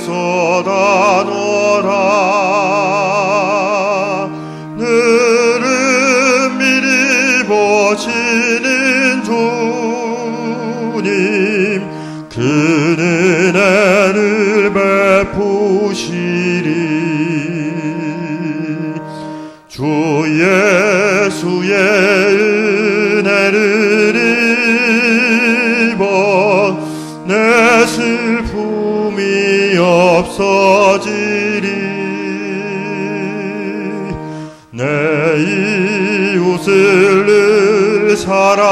쏟아놓으라. 너를 미리 보시는 주님, 그 은혜를 베푸시리. 주 예수의 은혜를 입어 내 슬픔이 없어지리. 내 이웃을 사랑하여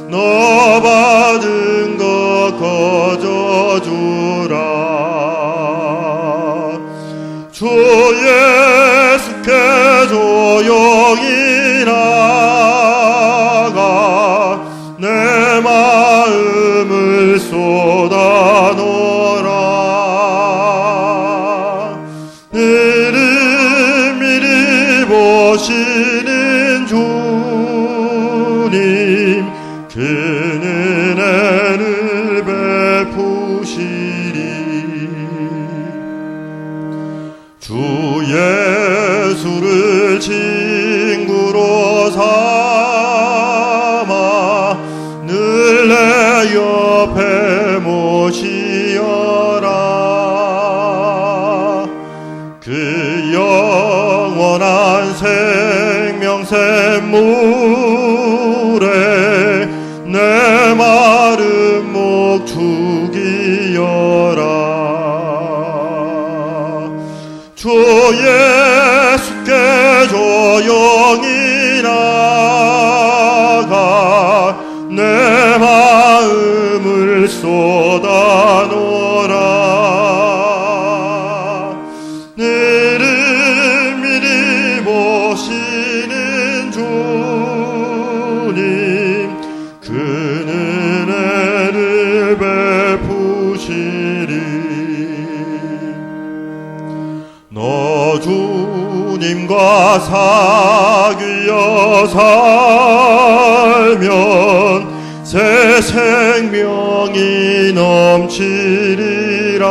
너 받은 것 거저주라. 주 예수께 조용히 나가 내 마음을 쏟아놓으라. 너를 미리 보시는 주님, 그 은혜를 베푸시리. 주 예수를 친구로 삼아 늘 내 옆에 모시어라. 그 영원한 생명샘물에 내 마른 목 죽이어라. 주 예수께 조용히 나가 내 마음을 쏟아놓으라. 너를 미리 보시는 주님, 그 은혜를 베푸시리. 너 주님과 사귀어 살면 새 생명이 넘치리라.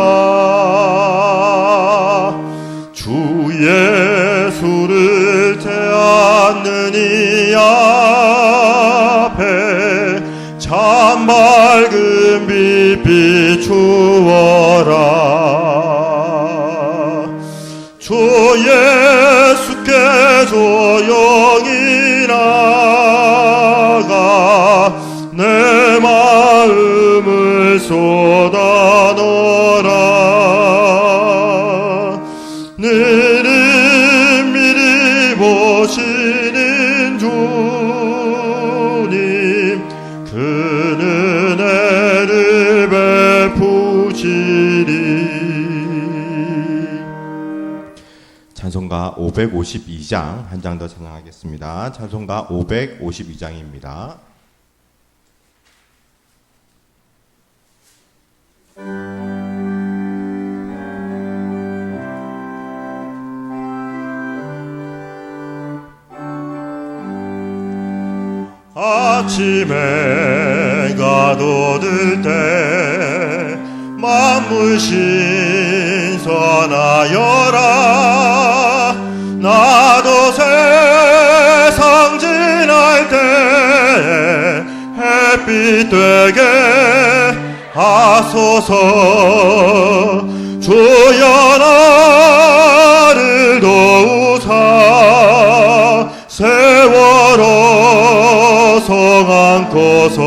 주 예수를 대하는 이 앞에 참 밝은 빛 비추어라. 주 예수께 조용히 나가 내 마음을 쏟아놓으라. 너를 미리 보시는 주님, 그 은혜를 베푸시리. 찬송가 552장 한 장 더 찬양하겠습니다. 찬송가 552장입니다. 아침에 가둬들 때 만물 신선하여라. 나도 세상 지날 때 햇빛 되게 하소서. 주여 나를 도우사 세월호 성 안고서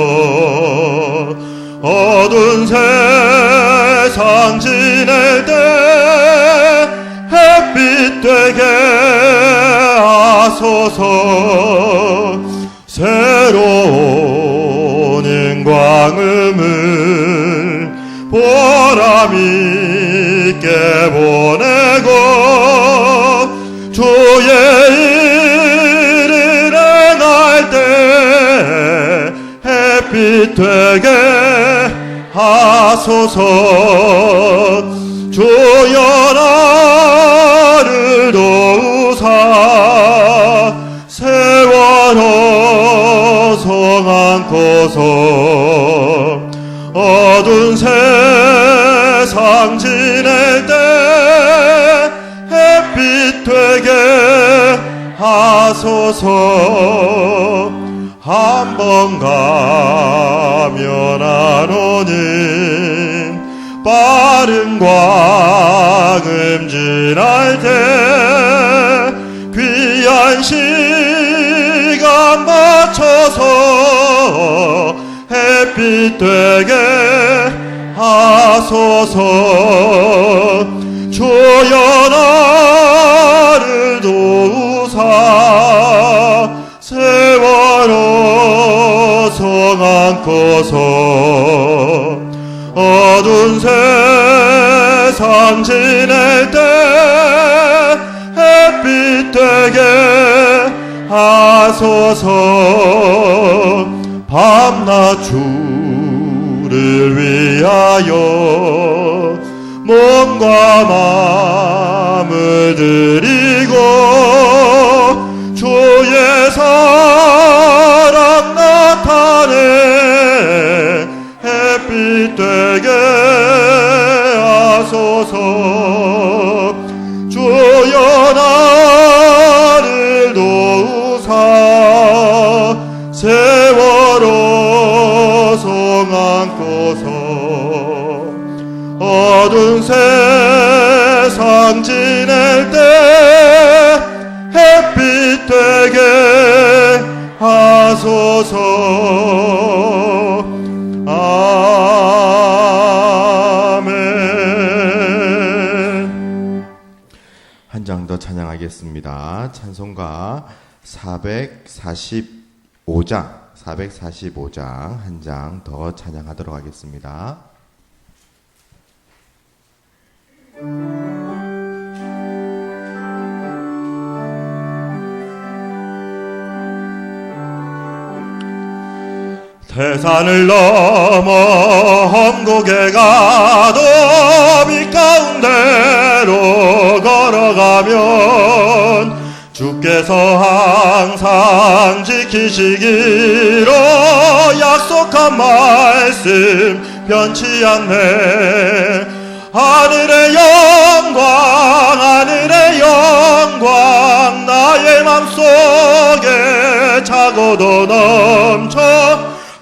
어두운 세상 지낼 때 햇빛 되게 하소서. 새로운 영광음을 보람 있게 보내고 주의 일을 행할 때 햇빛 되게 하소서. 주여 나를 도우사 세월호 성 안고서 어두운 세상 지낼 때 햇빛 되게 하소서. 한번 가면 안 오는 빠른 광음 지날 때 귀한 시간 맞춰서 햇빛 되게 하소서. 주여 나를 도우사 세월호 성 안고서 어두운 세상 지낼 때 햇빛 되게 하소서. 밤낮 주를 위하여 몸과 마음을 드리고 주의 사랑 나타내 햇빛 되게 하소서. 주여 나를 도우사 세월호 성 안고서 어두운 세상 지낼 때 햇빛 되게 하소서. 아멘. 한 장 더 찬양하겠습니다. 찬송가 445장 한 장 더 찬양하도록 하겠습니다. 태산을 넘어 험곡에 가도 빛 가운데로 걸어가면 주께서 항상 지키시기로 약속한 말씀 변치 않네. 하늘의 영광 나의 맘속에 차고도 넘쳐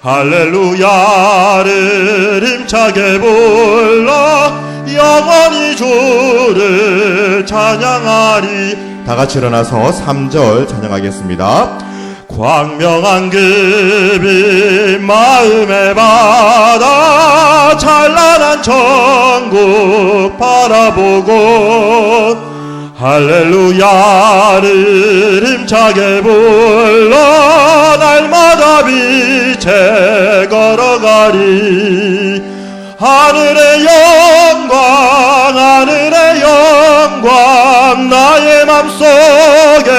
할렐루야를 힘차게 불러 영원히 주를 찬양하리. 다 같이 일어나서 3절 찬양하겠습니다. 광명한 그 빛 마음에 받아 찬란한 천국 바라보고 할렐루야를 힘차게 불러 날마다 빛에 걸어가리. 하늘의 영광 나의 맘속에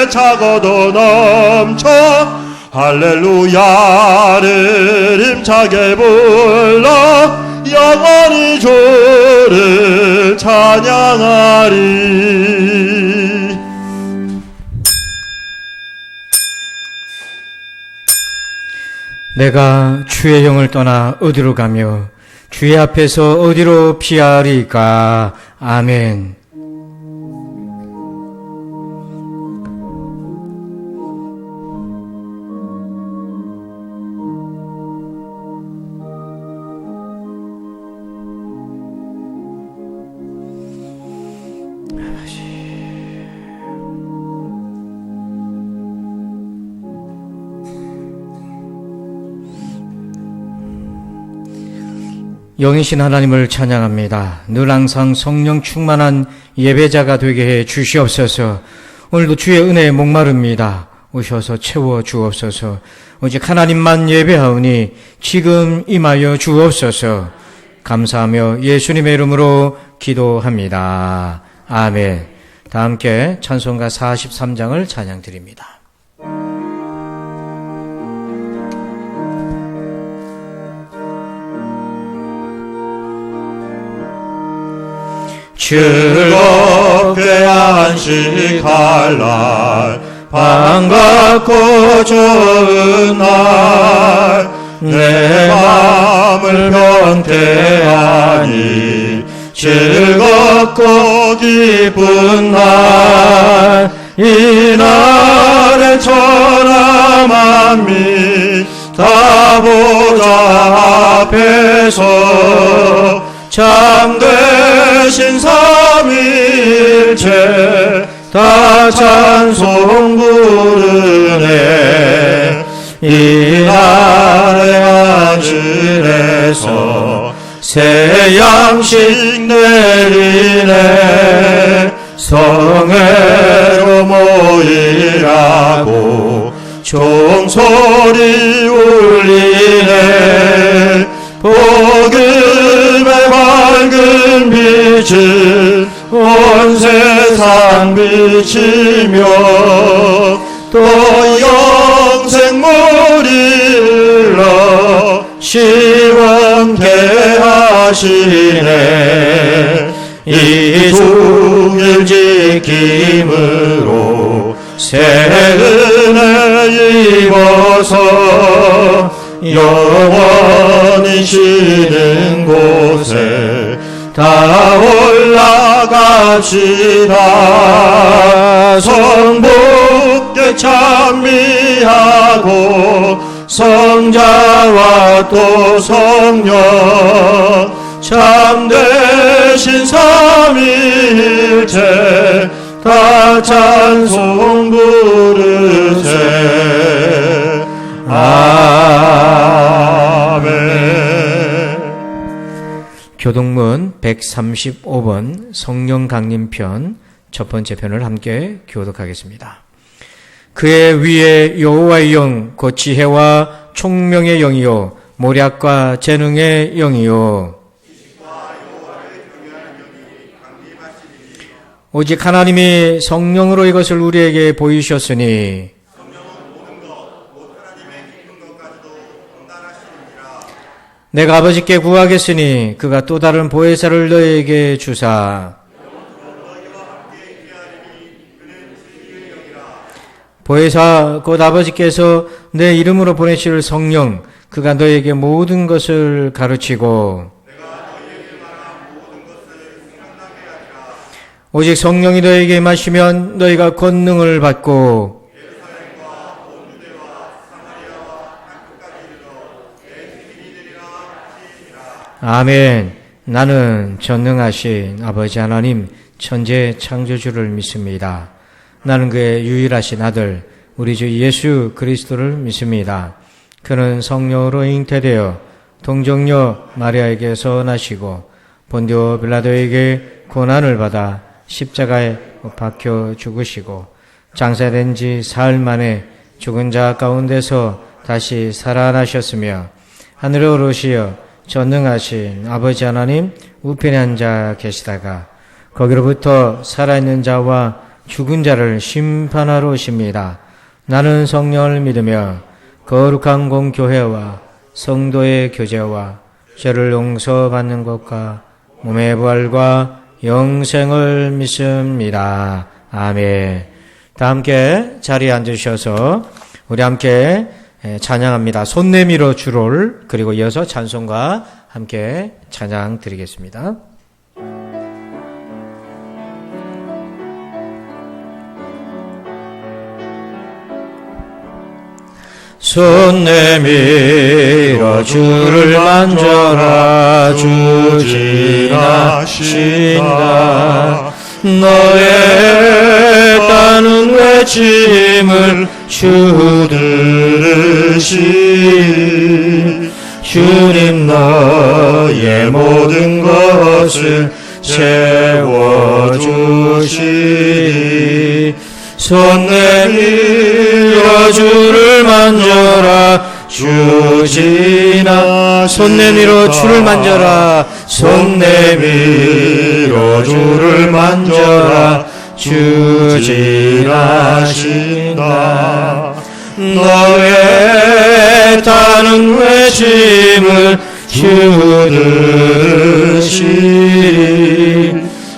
차고도 넘쳐 할렐루야를 힘차게 불러 영원히 주를 찬양하리. 내가 주의 영을 떠나 어디로 가며 주의 앞에서 어디로 피하리까. 아멘. 영이신 하나님을 찬양합니다. 늘 항상 성령 충만한 예배자가 되게 해 주시옵소서. 오늘도 주의 은혜에 목마릅니다. 오셔서 채워 주옵소서. 오직 하나님만 예배하오니 지금 임하여 주옵소서. 감사하며 예수님의 이름으로 기도합니다. 아멘. 다 함께 찬송가 43장을 찬양드립니다. 즐겁게 안식할 날 반갑고 좋은 날 내 마음을 영원케하니 즐겁고 기쁜 날 이 날에 천하 만민 다 보좌 앞에서 참되신 삼위일체 다 찬송 부르네 이 날의 하늘에서 새 양식 내리네 성회로 모이라고 종소리 울리네 복음의 밝은 빛은 온 세상 비치며 또 영생물이 흘러 시원케 하시네 이 주길 지킴으로 새 은혜 입어서 영원히 쉬는 곳에 다 올라갑시다 성부께 찬미하고 성자와 또 성령 참되신 삼위일체 다 찬송 부르세 아멘. 교독문 135번 성령 강림편 첫 번째 편을 함께 교독하겠습니다. 그의 위에 여호와의 영 곧 지혜와 총명의 영이요 모략과 재능의 영이요 오직 하나님이 성령으로 이것을 우리에게 보이셨으니 내가 아버지께 구하겠으니 그가 또 다른 보혜사를 너에게 주사 보혜사 곧 아버지께서 내 이름으로 보내실 성령 그가 너에게 모든 것을 가르치고 오직 성령이 너에게 임하시면 너희가 권능을 받고 아멘. 나는 전능하신 아버지 하나님 천재 창조주를 믿습니다. 나는 그의 유일하신 아들 우리 주 예수 그리스도를 믿습니다. 그는 성령으로 잉태되어 동정녀 마리아에게서 나시고 본디오 빌라도에게 고난을 받아 십자가에 박혀 죽으시고 장사된 지 사흘 만에 죽은 자 가운데서 다시 살아나셨으며 하늘에 오르시어 전능하신 아버지 하나님 우편에 앉아 계시다가 거기로부터 살아있는 자와 죽은 자를 심판하러 오십니다. 나는 성령을 믿으며 거룩한 공교회와 성도의 교제와 죄를 용서받는 것과 몸의 부활과 영생을 믿습니다. 아멘. 다 함께 자리에 앉으셔서 우리 함께 찬양합니다. 손 내밀어 주를 그리고 이어서 찬송과 함께 찬양 드리겠습니다. 손 내밀어 주를 만져라 주 지나신다 너의 따는 외침을 주 들으시 주님 너의 모든 것을 채워주시 손 내밀어 주를 만져라 주 지나 손 내밀어 주를 만져라 손 내밀어 주를 만져라 주 지나신다 너의 타는 외침을 주 들으시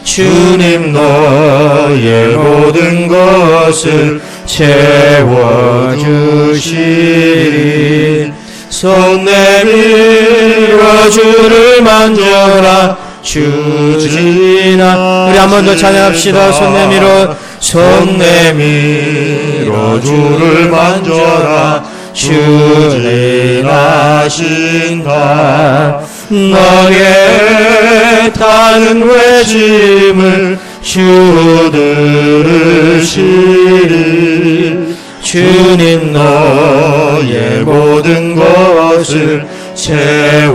주님 너의 모든 것을 채워주시리 손 내밀어 주를 만져라 주지나. 우리 한 번 더 찬양합시다. 손 내밀어 주를 만져라 주지나신다. 너의 타는 외침을 주 들으시리. 주님 너의 모든 것을 채워주시리.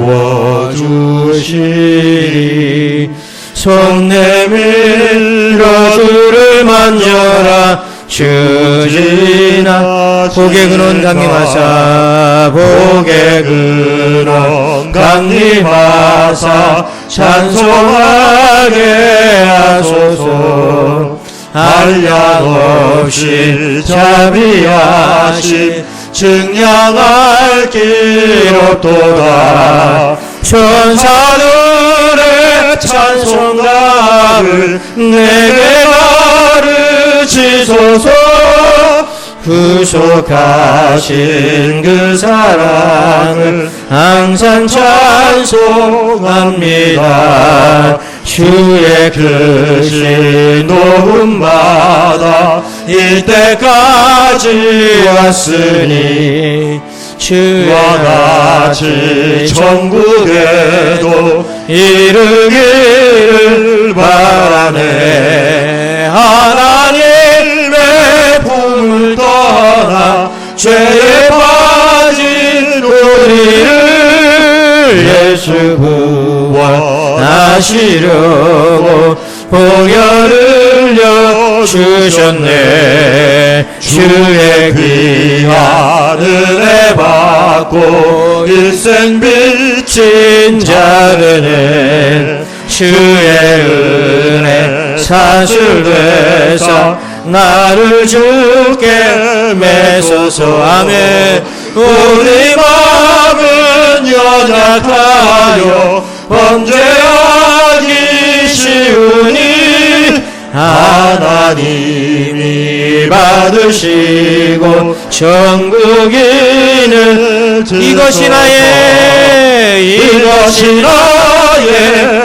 손 내밀어 주를 만져라 주지나. 복의 근원 강림하사 복의 근원 강림하사 찬송하게 하소서. 한량 없이 자비하신 증량할 길 없도다. 천사들의 찬송가를 내게 가르치소서. 구속하신 그 사랑을 항상 찬송합니다. 주의 크신 도움받아 이때까지 왔으니 주와 같이 천국에도 이르기를 바라네. 하나님의 품을 떠나 죄에 빠진 우리를 예수 구원하시려고 보혈을 흘려 주셨네. 주의 귀한 은혜 받고 일생 빚진 자들은 주의 은혜 사슬되사 나를 주께 매소서. 아멘. 우리 마음은 연약하여 범죄하기 쉬우니 하나님이 받으시고 천국이는 이것이 나의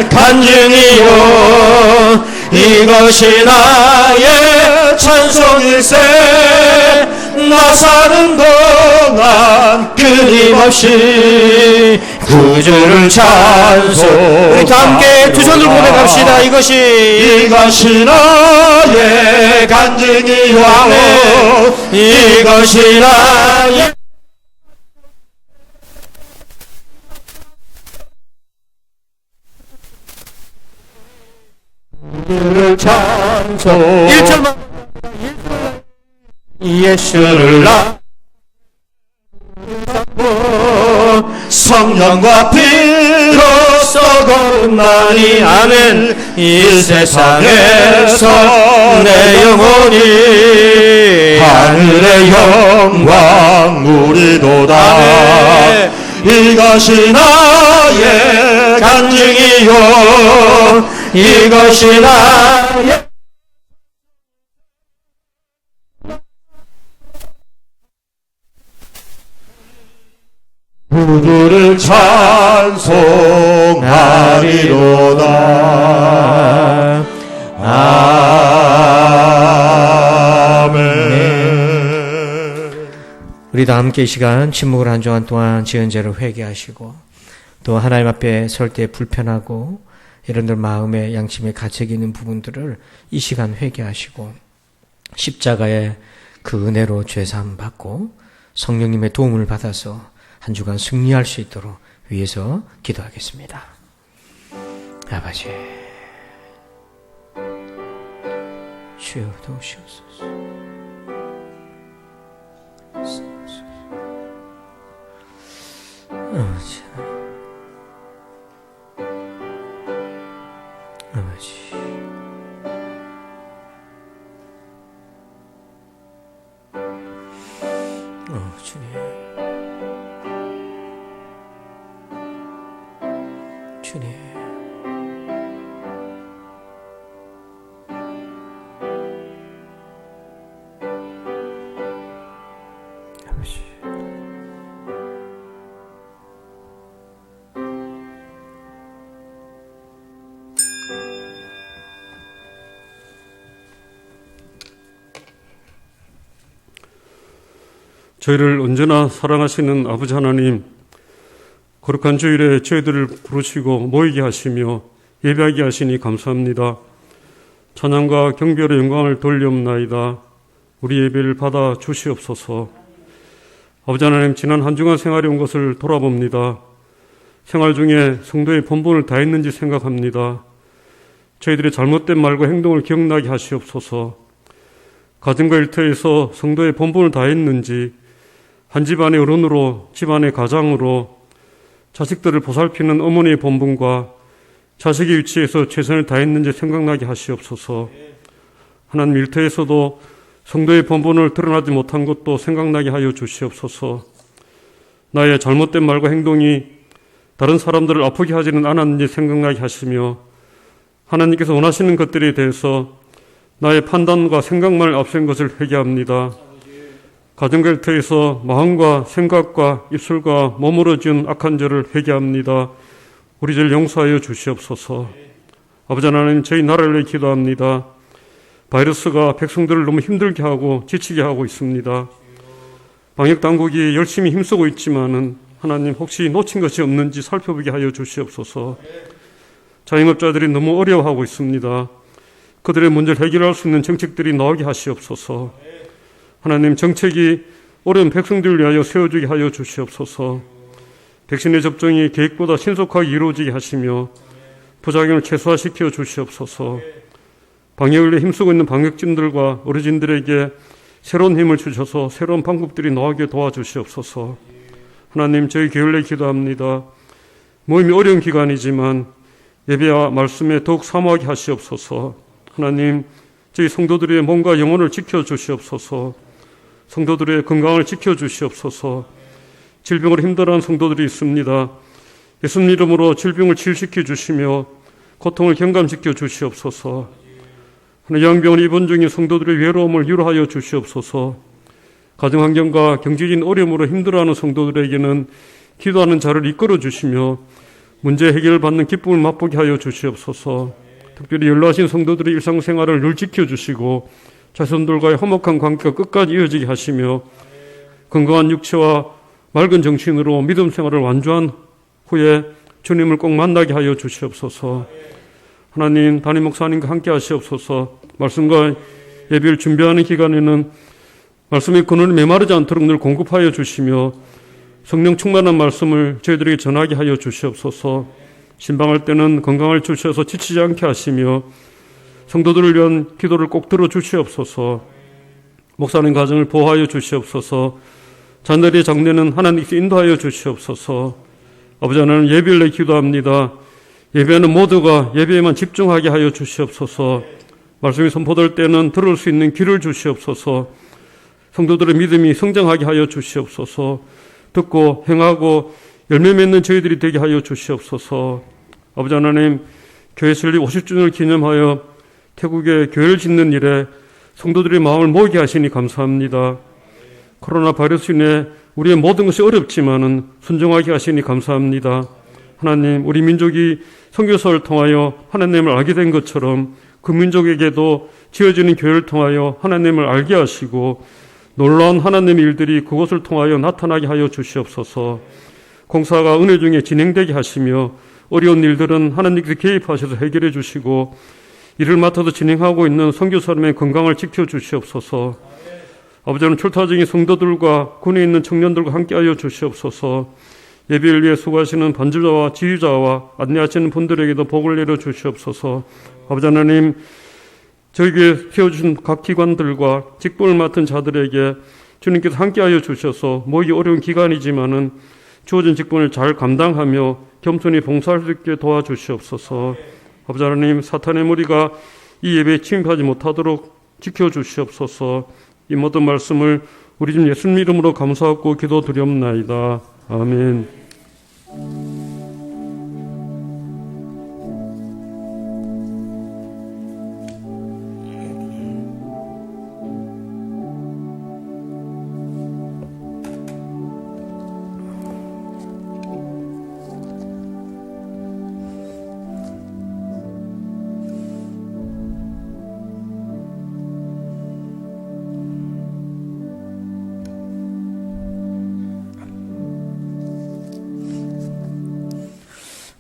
간증이요 이것이 나의 찬송일세. 나 사는 동안 끊임없이 구주를 찬송. 우리 다 함께 두 손을 고백합시다. 이것이 나의 간증이요 이것이 나의 구주를 찬송. 1절만 예수를 낳고 성령과 피로써 거듭나니 아멘. 이 세상에서 내 영혼이 하늘의 영광 누리도다. 아멘. 이것이 나의 간증이요 이것이 나의 구주를 찬송하리로다. 아멘. 우리 다 함께 이 시간 침묵을 한 주간 동안 지은 죄를 회개하시고 또 하나님 앞에 설 때 불편하고 여러분들 마음에 양심에 가책이 있는 부분들을 이 시간 회개하시고 십자가의 그 은혜로 죄사함 받고 성령님의 도움을 받아서 한 주간 승리할 수 있도록 위해서 기도하겠습니다. 아버지, 주여 도우시옵소서. 아버지, 주님. 주님, 아버지, 저희를 언제나 사랑하시는 아버지 하나님, 거룩한 주일에 저희들을 부르시고 모이게 하시며 예배하게 하시니 감사합니다. 찬양과 경배의 영광을 돌리옵나이다. 우리 예배를 받아 주시옵소서. 아버지 하나님, 지난 한 주간 생활해 온 것을 돌아봅니다. 생활 중에 성도의 본분을 다했는지 생각합니다. 저희들의 잘못된 말과 행동을 기억나게 하시옵소서. 가정과 일터에서 성도의 본분을 다했는지, 한 집안의 어른으로, 집안의 가장으로 자식들을 보살피는 어머니의 본분과 자식의 위치에서 최선을 다했는지 생각나게 하시옵소서. 하나님, 일터에서도 성도의 본분을 드러나지 못한 것도 생각나게 하여 주시옵소서. 나의 잘못된 말과 행동이 다른 사람들을 아프게 하지는 않았는지 생각나게 하시며, 하나님께서 원하시는 것들에 대해서 나의 판단과 생각만을 앞선 것을 회개합니다. 가정과 일터에서 마음과 생각과 입술과 몸으로 지은 악한 죄를 회개합니다. 우리 죄를 용서하여 주시옵소서. 아버지 하나님, 저희 나라를 위해 기도합니다. 바이러스가 백성들을 너무 힘들게 하고 지치게 하고 있습니다. 방역당국이 열심히 힘쓰고 있지만은 하나님, 혹시 놓친 것이 없는지 살펴보게 하여 주시옵소서. 자영업자들이 너무 어려워하고 있습니다. 그들의 문제를 해결할 수 있는 정책들이 나오게 하시옵소서. 하나님, 정책이 어려운 백성들을 위하여 세워주게 하여 주시옵소서. 백신의 접종이 계획보다 신속하게 이루어지게 하시며 부작용을 최소화시켜 주시옵소서. 방역을 위해 힘쓰고 있는 방역진들과 의료진들에게 새로운 힘을 주셔서 새로운 방법들이 나오게 도와주시옵소서. 하나님, 저희 교회를 위해 기도합니다. 모임이 어려운 기간이지만 예배와 말씀에 더욱 사모하게 하시옵소서. 하나님, 저희 성도들의 몸과 영혼을 지켜주시옵소서. 성도들의 건강을 지켜주시옵소서. 질병으로 힘들어하는 성도들이 있습니다. 예수님 이름으로 질병을 치유시켜 주시며 고통을 경감시켜 주시옵소서. 요양병원 입원 중인 성도들의 외로움을 위로하여 주시옵소서. 가정환경과 경제적인 어려움으로 힘들어하는 성도들에게는 기도하는 자를 이끌어 주시며 문제 해결을 받는 기쁨을 맛보게 하여 주시옵소서. 특별히 연로하신 성도들의 일상생활을 늘 지켜주시고 자손들과의 화목한 관계가 끝까지 이어지게 하시며 건강한 육체와 맑은 정신으로 믿음 생활을 완주한 후에 주님을 꼭 만나게 하여 주시옵소서. 하나님, 담임 목사님과 함께 하시옵소서. 말씀과 예배를 준비하는 기간에는 말씀의 근원이 메마르지 않도록 늘 공급하여 주시며 성령 충만한 말씀을 저희들에게 전하게 하여 주시옵소서. 신방할 때는 건강을 주셔서 지치지 않게 하시며 성도들을 위한 기도를 꼭 들어주시옵소서. 목사님 가정을 보호하여 주시옵소서. 자녀들의 장례는 하나님께서 인도하여 주시옵소서. 아버지 하나님, 예배를 내 기도합니다. 예배하는 모두가 예배에만 집중하게 하여 주시옵소서. 말씀이 선포될 때는 들을 수 있는 귀를 주시옵소서. 성도들의 믿음이 성장하게 하여 주시옵소서. 듣고 행하고 열매 맺는 저희들이 되게 하여 주시옵소서. 아버지 하나님, 교회 설립 50주년을 기념하여 태국에 교회를 짓는 일에 성도들의 마음을 모이게 하시니 감사합니다. 코로나 바이러스 인해 우리의 모든 것이 어렵지만은 순종하게 하시니 감사합니다. 하나님, 우리 민족이 선교사를 통하여 하나님을 알게 된 것처럼 그 민족에게도 지어지는 교회를 통하여 하나님을 알게 하시고 놀라운 하나님의 일들이 그것을 통하여 나타나게 하여 주시옵소서. 공사가 은혜 중에 진행되게 하시며 어려운 일들은 하나님께서 개입하셔서 해결해 주시고 일을 맡아서 진행하고 있는 선교사님의 건강을 지켜주시옵소서. 아버지는 출타 중인 성도들과 군에 있는 청년들과 함께하여 주시옵소서. 예배를 위해 수고하시는 반주자와 지휘자와 안내하시는 분들에게도 복을 내려 주시옵소서. 아버지 하나님, 저에게 세워주신 각 기관들과 직분을 맡은 자들에게 주님께서 함께하여 주셔서 모이기 어려운 기간이지만은 주어진 직분을 잘 감당하며 겸손히 봉사할 수 있게 도와주시옵소서. 아버지 하나님, 사탄의 무리가 이 예배에 침입하지 못하도록 지켜주시옵소서. 이 모든 말씀을 우리 주 예수님 이름으로 감사하고 기도드리옵나이다. 아멘.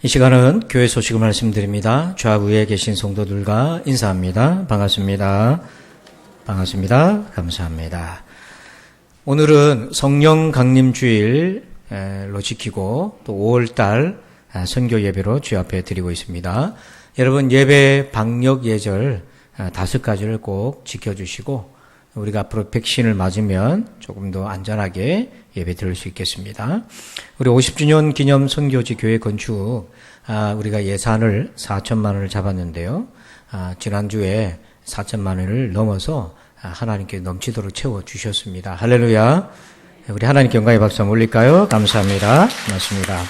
이 시간은 교회 소식을 말씀드립니다. 좌우에 계신 성도들과 인사합니다. 반갑습니다. 반갑습니다. 감사합니다. 오늘은 성령 강림 주일로 지키고 또 5월달 선교 예배로 주 앞에 드리고 있습니다. 여러분 예배 방역 예절 5가지를 꼭 지켜주시고 우리가 앞으로 백신을 맞으면 조금 더 안전하게 예배 드릴 수 있겠습니다. 우리 50주년 기념 선교지 교회 건축 우리가 예산을 4천만 원을 잡았는데요. 지난주에 4천만 원을 넘어서 하나님께 넘치도록 채워주셨습니다. 할렐루야. 우리 하나님께 영광의 박수 한번 올릴까요? 감사합니다. 고맙습니다.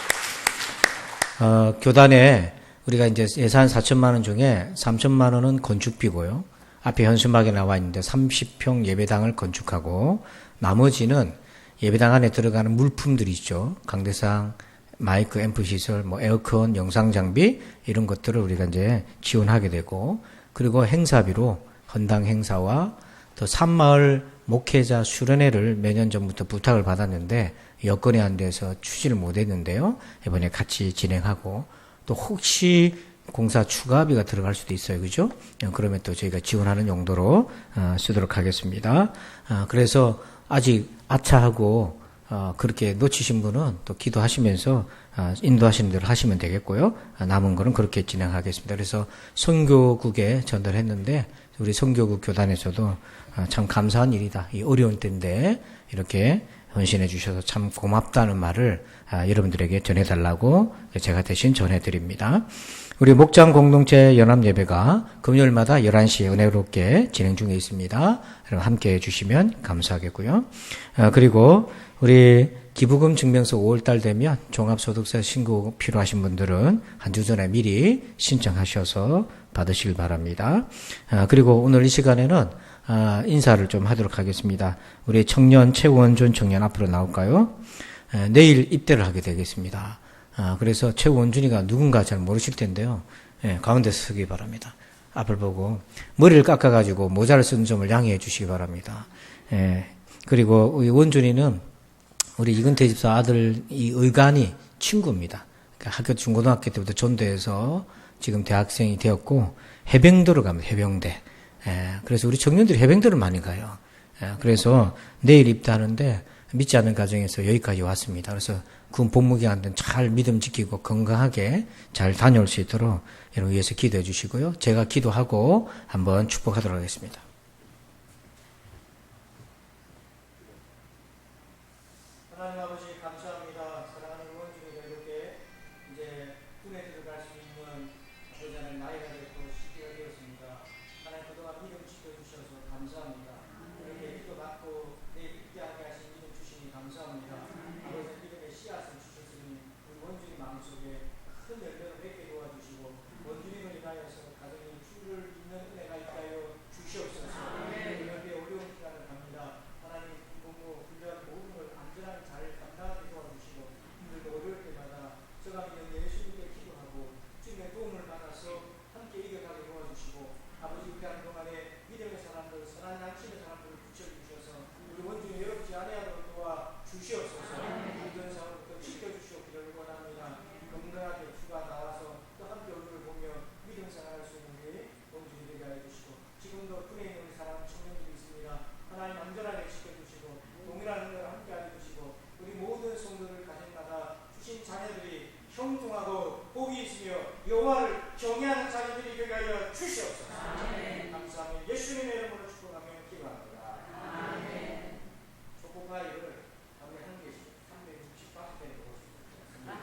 교단에 우리가 이제 예산 4천만 원 중에 3천만 원은 건축비고요. 앞에 현수막에 나와 있는데 30평 예배당을 건축하고 나머지는 예배당 안에 들어가는 물품들이 있죠. 강대상, 마이크, 앰프 시설, 뭐 에어컨, 영상 장비 이런 것들을 우리가 이제 지원하게 되고 그리고 행사비로 헌당 행사와 또 산마을 목회자 수련회를 몇 년 전부터 부탁을 받았는데 여건이 안 돼서 추진을 못 했는데요. 이번에 같이 진행하고 또 혹시 공사 추가비가 들어갈 수도 있어요. 그죠? 그러면 또 저희가 지원하는 용도로 쓰도록 하겠습니다. 그래서 아직 아차하고 그렇게 놓치신 분은 또 기도하시면서 인도하시는 대로 하시면 되겠고요. 남은 거는 그렇게 진행하겠습니다. 그래서 선교국에 전달했는데 우리 선교국 교단에서도 참 감사한 일이다. 이 어려운 때인데 이렇게 헌신해 주셔서 참 고맙다는 말을 여러분들에게 전해달라고 제가 대신 전해드립니다. 우리 목장 공동체 연합 예배가 금요일마다 11시에 은혜롭게 진행 중에 있습니다. 여러분 함께 해주시면 감사하겠고요. 그리고 우리 기부금 증명서 5월달 되면 종합소득세 신고 필요하신 분들은 한 주 전에 미리 신청하셔서 받으시길 바랍니다. 그리고 오늘 이 시간에는 인사를 좀 하도록 하겠습니다. 우리 청년 최원준 청년 앞으로 나올까요? 내일 입대를 하게 되겠습니다. 그래서 최원준이가 누군가 잘 모르실 텐데요. 가운데서 서기 바랍니다. 앞을 보고 머리를 깎아가지고 모자를 쓴 점을 양해해 주시기 바랍니다. 그리고 우리 원준이는 우리 이근태 집사 아들 이 의관이 친구입니다. 그러니까 학교 중고등학교 때부터 전도해서 지금 대학생이 되었고 해병대로 갑니다. 해병대. 그래서 우리 청년들이 해병대를 많이 가요. 그래서 내일 입대하는데 믿지 않는 가정에서 여기까지 왔습니다. 그래서 군 복무기간 잘 믿음 지키고 건강하게 잘 다녀올 수 있도록 여러분 위해서 기도해 주시고요. 제가 기도하고 한번 축복하도록 하겠습니다. 하나님 아버지 감사합니다. 사랑하는 원중이가 이렇게 이제 군에 들어갈 수 있는 아버지 하나님 나이가 됐고 시기가 되었습니다. 하나님 그동안 믿음 지켜주셔서 감사합니다. 이렇게 기도받고 내일 입대하게 하신 믿음 주시니 감사합니다. 아버지 믿음의 씨앗을 주셨으니 우리 원중이 마음속에 큰 열매를 맺게 도와주시고 원중이로 인하여서 가정이 주를 믿는 은혜가 있게 하여 주시옵소서. 이렇게 어려운 기간을 갑니다. 하나님 공부 훈련 모든 걸 안전하게 잘 감당하게 도와주시고 힘들고 어려울 때마다 저가 믿는 예수님께 기도하고 주님의 도움을 받아서 함께 이겨가게 도와주시고 아버지 그간 동안에 믿음의 사람들 선한 양심의 사람들을 붙여주셔서 우리 원중이 외롭지 아니하도록 도와주시옵소서. 이런 상황부터 지켜주시옵기를 원합니다. 건강하게 주가 나와서 또 함께 얼굴을 보며 믿음 생활할 수 있는 우리 원중이 되게 해주시고 지금도 군에 있는 사람 청년들이 있습니다. 하나님 안전하게 지켜주시고 동일한 은혜를 함께 해주시고 우리 모든 성도들 가정마다 주신 자녀들이 형통하고 복이 있으며 여호와를 경외하는 자녀들이 되게 하여 주시옵소서. 감사합니다. 예수님의 이름으로 축복하며 기도합니다. 초코파이를 하루에 한 개씩 365회 먹을 수 있습니다.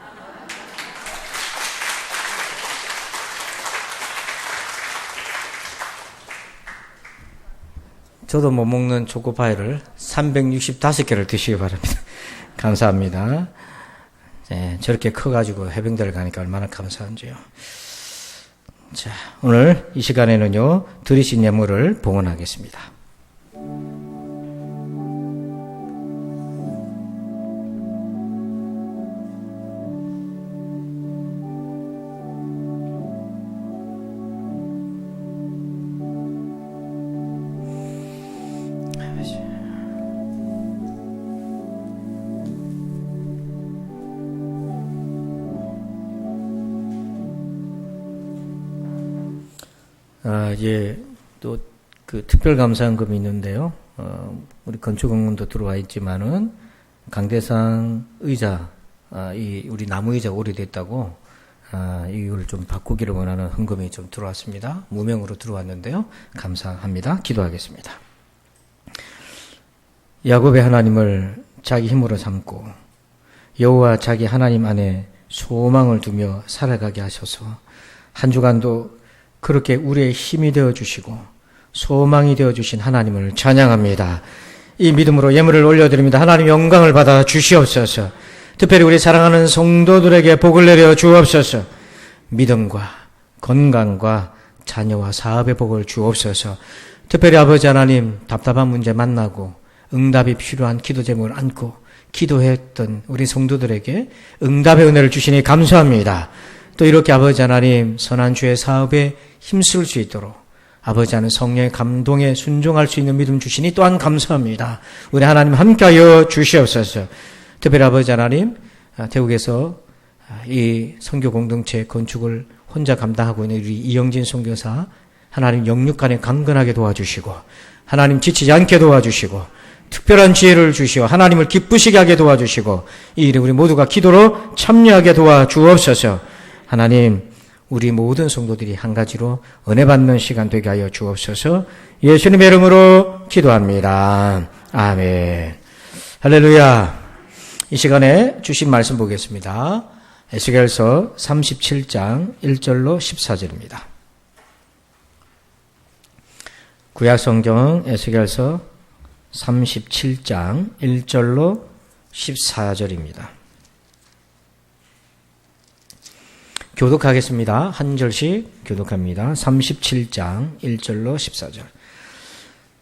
저도 못 먹는 초코파이를 365개를 드시기 바랍니다. 감사합니다. 네, 저렇게 커가지고 해병대를 가니까 얼마나 감사한지요. 자, 오늘 이 시간에는요, 드리신 예물을 봉헌하겠습니다. 또 그 특별 감사헌금이 있는데요. 우리 건축공문도 들어와 있지만은 강대상 의자, 우리 나무 의자 오래됐다고 이걸 좀 바꾸기를 원하는 헌금이 좀 들어왔습니다. 무명으로 들어왔는데요. 감사합니다. 기도하겠습니다. 야곱의 하나님을 자기 힘으로 삼고 여호와 자기 하나님 안에 소망을 두며 살아가게 하셔서 한 주간도 그렇게 우리의 힘이 되어주시고 소망이 되어주신 하나님을 찬양합니다. 이 믿음으로 예물을 올려드립니다. 하나님 영광을 받아 주시옵소서. 특별히 우리 사랑하는 성도들에게 복을 내려 주옵소서. 믿음과 건강과 자녀와 사업의 복을 주옵소서. 특별히 아버지 하나님 답답한 문제 만나고 응답이 필요한 기도 제목을 안고 기도했던 우리 성도들에게 응답의 은혜를 주시니 감사합니다. 또 이렇게 아버지 하나님 선한 주의 사업에 힘쓸 수 있도록 아버지 하나님 성령의 감동에 순종할 수 있는 믿음 주시니 또한 감사합니다. 우리 하나님 함께하여 주시옵소서. 특별히 아버지 하나님 태국에서 이 선교 공동체 건축을 혼자 감당하고 있는 우리 이영진 선교사 하나님 영육간에 강건하게 도와주시고 하나님 지치지 않게 도와주시고 특별한 지혜를 주시어 하나님을 기쁘시게 하게 도와주시고 이 일에 우리 모두가 기도로 참여하게 도와주옵소서. 하나님 우리 모든 성도들이 한 가지로 은혜 받는 시간 되게 하여 주옵소서. 예수님의 이름으로 기도합니다. 아멘. 할렐루야. 이 시간에 주신 말씀 보겠습니다. 에스겔서 37장 1절로 14절입니다. 구약성경 에스겔서 37장 1절로 14절입니다. 교독하겠습니다. 한 절씩 교독합니다. 37장 1절로 14절.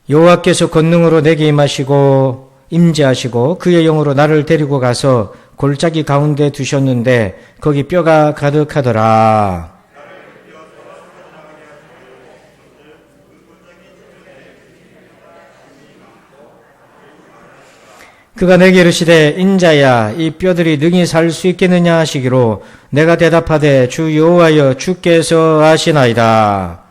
여호와께서 권능으로 내게 임하시고 임재하시고 그의 영으로 나를 데리고 가서 골짜기 가운데 두셨는데 거기 뼈가 가득하더라. 그가 내게 이르시되 인자야 이 뼈들이 능히 살 수 있겠느냐 하시기로 내가 대답하되 주 여호와여 주께서 아시나이다.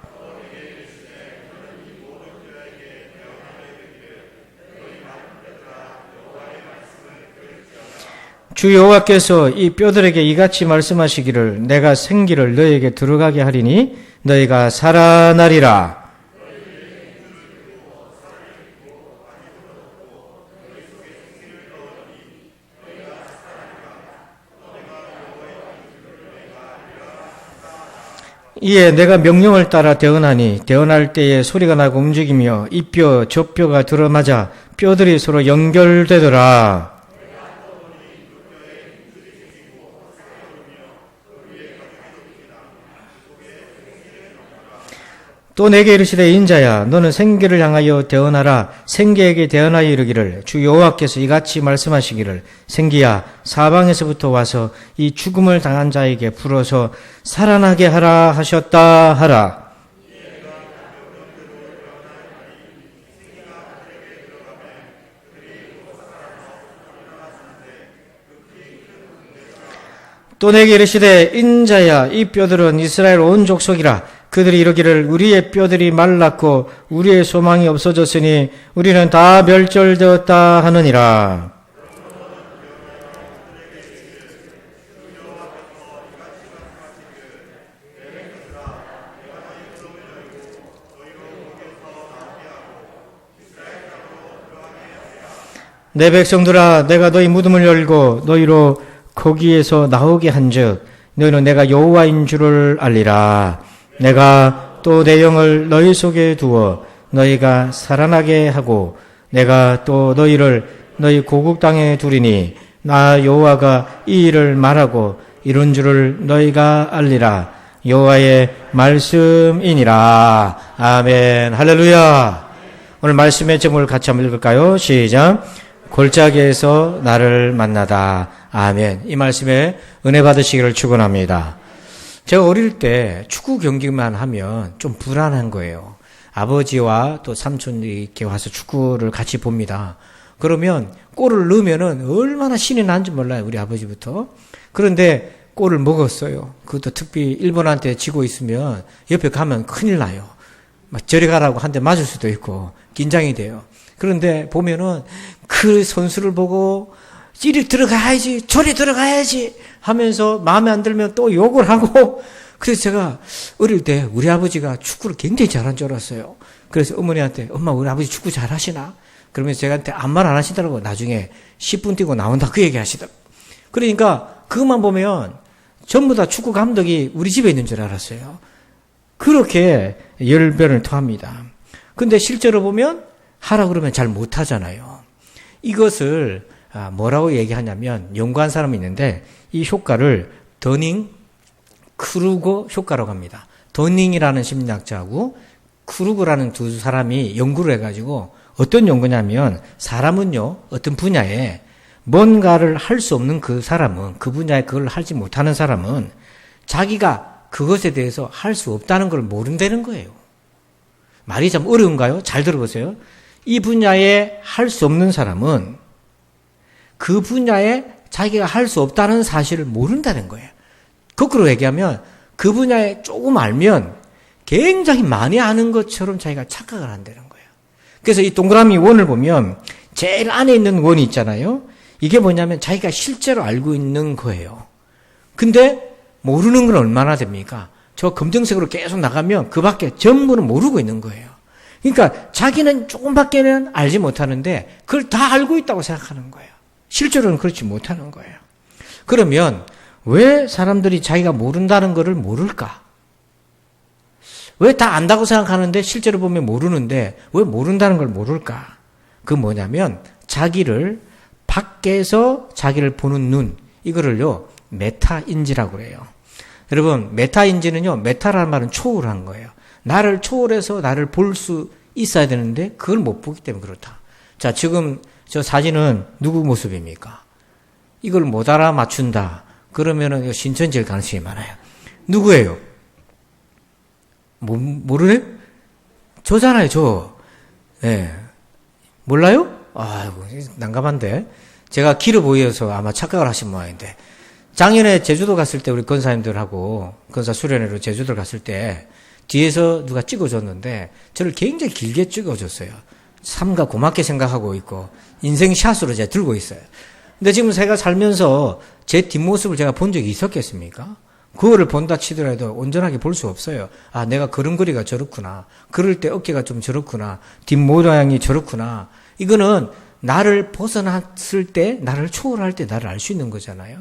주 여호와께서 이 뼈들에게 이같이 말씀하시기를 내가 생기를 너희에게 들어가게 하리니 너희가 살아나리라. 이에 내가 명령을 따라 대언하니 대언할 때에 소리가 나고 움직이며 이 뼈 저 뼈가 들어맞아 뼈들이 서로 연결되더라. 또 내게 이르시되 인자야 너는 생계를 향하여 대언하라. 생계에게 대언하여 이르기를 주 여호와께서 이같이 말씀하시기를 생기야 사방에서부터 와서 이 죽음을 당한 자에게 불어서 살아나게 하라 하셨다 하라. 또 내게 이르시되 인자야 이 뼈들은 이스라엘 온 족속이라. 그들이 이르기를 우리의 뼈들이 말랐고 우리의 소망이 없어졌으니 우리는 다 멸절되었다 하느니라. 내 백성들아 내가 너희 무덤을 열고 너희로 거기에서 나오게 한즉 너희는 내가 여호와인 줄을 알리라. 내가 또 내 영을 너희 속에 두어 너희가 살아나게 하고 내가 또 너희를 너희 고국 땅에 두리니 나 여호와가 이 일을 말하고 이룬 줄을 너희가 알리라. 여호와의 말씀이니라. 아멘. 할렐루야. 오늘 말씀의 제목을 같이 한번 읽을까요? 시작. 골짜기에서 나를 만나다. 아멘. 이 말씀에 은혜 받으시기를 축원합니다. 제가 어릴 때 축구 경기만 하면 좀 불안한 거예요. 아버지와 또 삼촌이 이렇게 와서 축구를 같이 봅니다. 그러면 골을 넣으면은 얼마나 신이 난지 몰라요. 우리 아버지부터. 그런데 골을 먹었어요. 그것도 특히 일본한테 지고 있으면 옆에 가면 큰일 나요. 막 저리 가라고 한 대 맞을 수도 있고 긴장이 돼요. 그런데 보면은 그 선수를 보고 이리 들어가야지 저리 들어가야지 하면서 마음에 안 들면 또 욕을 하고, 그래서 제가 어릴 때 우리 아버지가 축구를 굉장히 잘한 줄 알았어요. 그래서 어머니한테 엄마 우리 아버지 축구 잘하시나? 그러면 제가한테 아무 말 안 하시더라고요. 나중에 10분 뛰고 나온다 그 얘기 하시더라고요. 그러니까 그것만 보면 전부 다 축구 감독이 우리 집에 있는 줄 알았어요. 그렇게 열변을 토합니다. 근데 실제로 보면 하라 그러면 잘 못하잖아요. 이것을 뭐라고 얘기하냐면 연구한 사람이 있는데 이 효과를 더닝 크루거 효과라고 합니다. 더닝이라는 심리학자하고 크루거라는 두 사람이 연구를 해가지고 어떤 연구냐면 사람은요 어떤 분야에 뭔가를 할 수 없는 그 사람은, 그 분야에 그걸 하지 못하는 사람은 자기가 그것에 대해서 할 수 없다는 걸 모른다는 거예요. 말이 좀 어려운가요? 잘 들어보세요. 이 분야에 할 수 없는 사람은 그 분야에 자기가 할 수 없다는 사실을 모른다는 거예요. 거꾸로 얘기하면 그 분야에 조금 알면 굉장히 많이 아는 것처럼 자기가 착각을 한다는 거예요. 그래서 이 동그라미 원을 보면 제일 안에 있는 원이 있잖아요. 이게 뭐냐면 자기가 실제로 알고 있는 거예요. 근데 모르는 건 얼마나 됩니까? 저 검정색으로 계속 나가면 그 밖에 전부는 모르고 있는 거예요. 그러니까 자기는 조금밖에는 알지 못하는데 그걸 다 알고 있다고 생각하는 거예요. 실제로는 그렇지 못하는 거예요. 그러면 왜 사람들이 자기가 모른다는 것을 모를까? 왜 다 안다고 생각하는데 실제로 보면 모르는데 왜 모른다는 걸 모를까? 그 뭐냐면 자기를 밖에서 자기를 보는 눈, 이거를요 메타인지라고 그래요. 여러분 메타인지는요, 메타라는 말은 초월한 거예요. 나를 초월해서 나를 볼 수 있어야 되는데 그걸 못 보기 때문에 그렇다. 자, 지금 저 사진은 누구 모습입니까? 이걸 못 알아맞춘다 그러면은 신천지일 가능성이 많아요. 누구예요? 모르네? 저잖아요, 저. 예. 몰라요? 아이고, 난감한데. 제가 길어 보여서 아마 착각을 하신 모양인데. 작년에 제주도 갔을 때 우리 권사님들하고 권사 수련회로 제주도 갔을 때 뒤에서 누가 찍어줬는데 저를 굉장히 길게 찍어줬어요. 삼가 고맙게 생각하고 있고 인생 샷으로 제가 들고 있어요. 근데 지금 제가 살면서 제 뒷모습을 제가 본 적이 있었겠습니까? 그거를 본다 치더라도 온전하게 볼 수 없어요. 아, 내가 걸음걸이가 저렇구나. 그럴 때 어깨가 좀 저렇구나. 뒷모양이 저렇구나. 이거는 나를 벗어났을 때, 나를 초월할 때 나를 알 수 있는 거잖아요.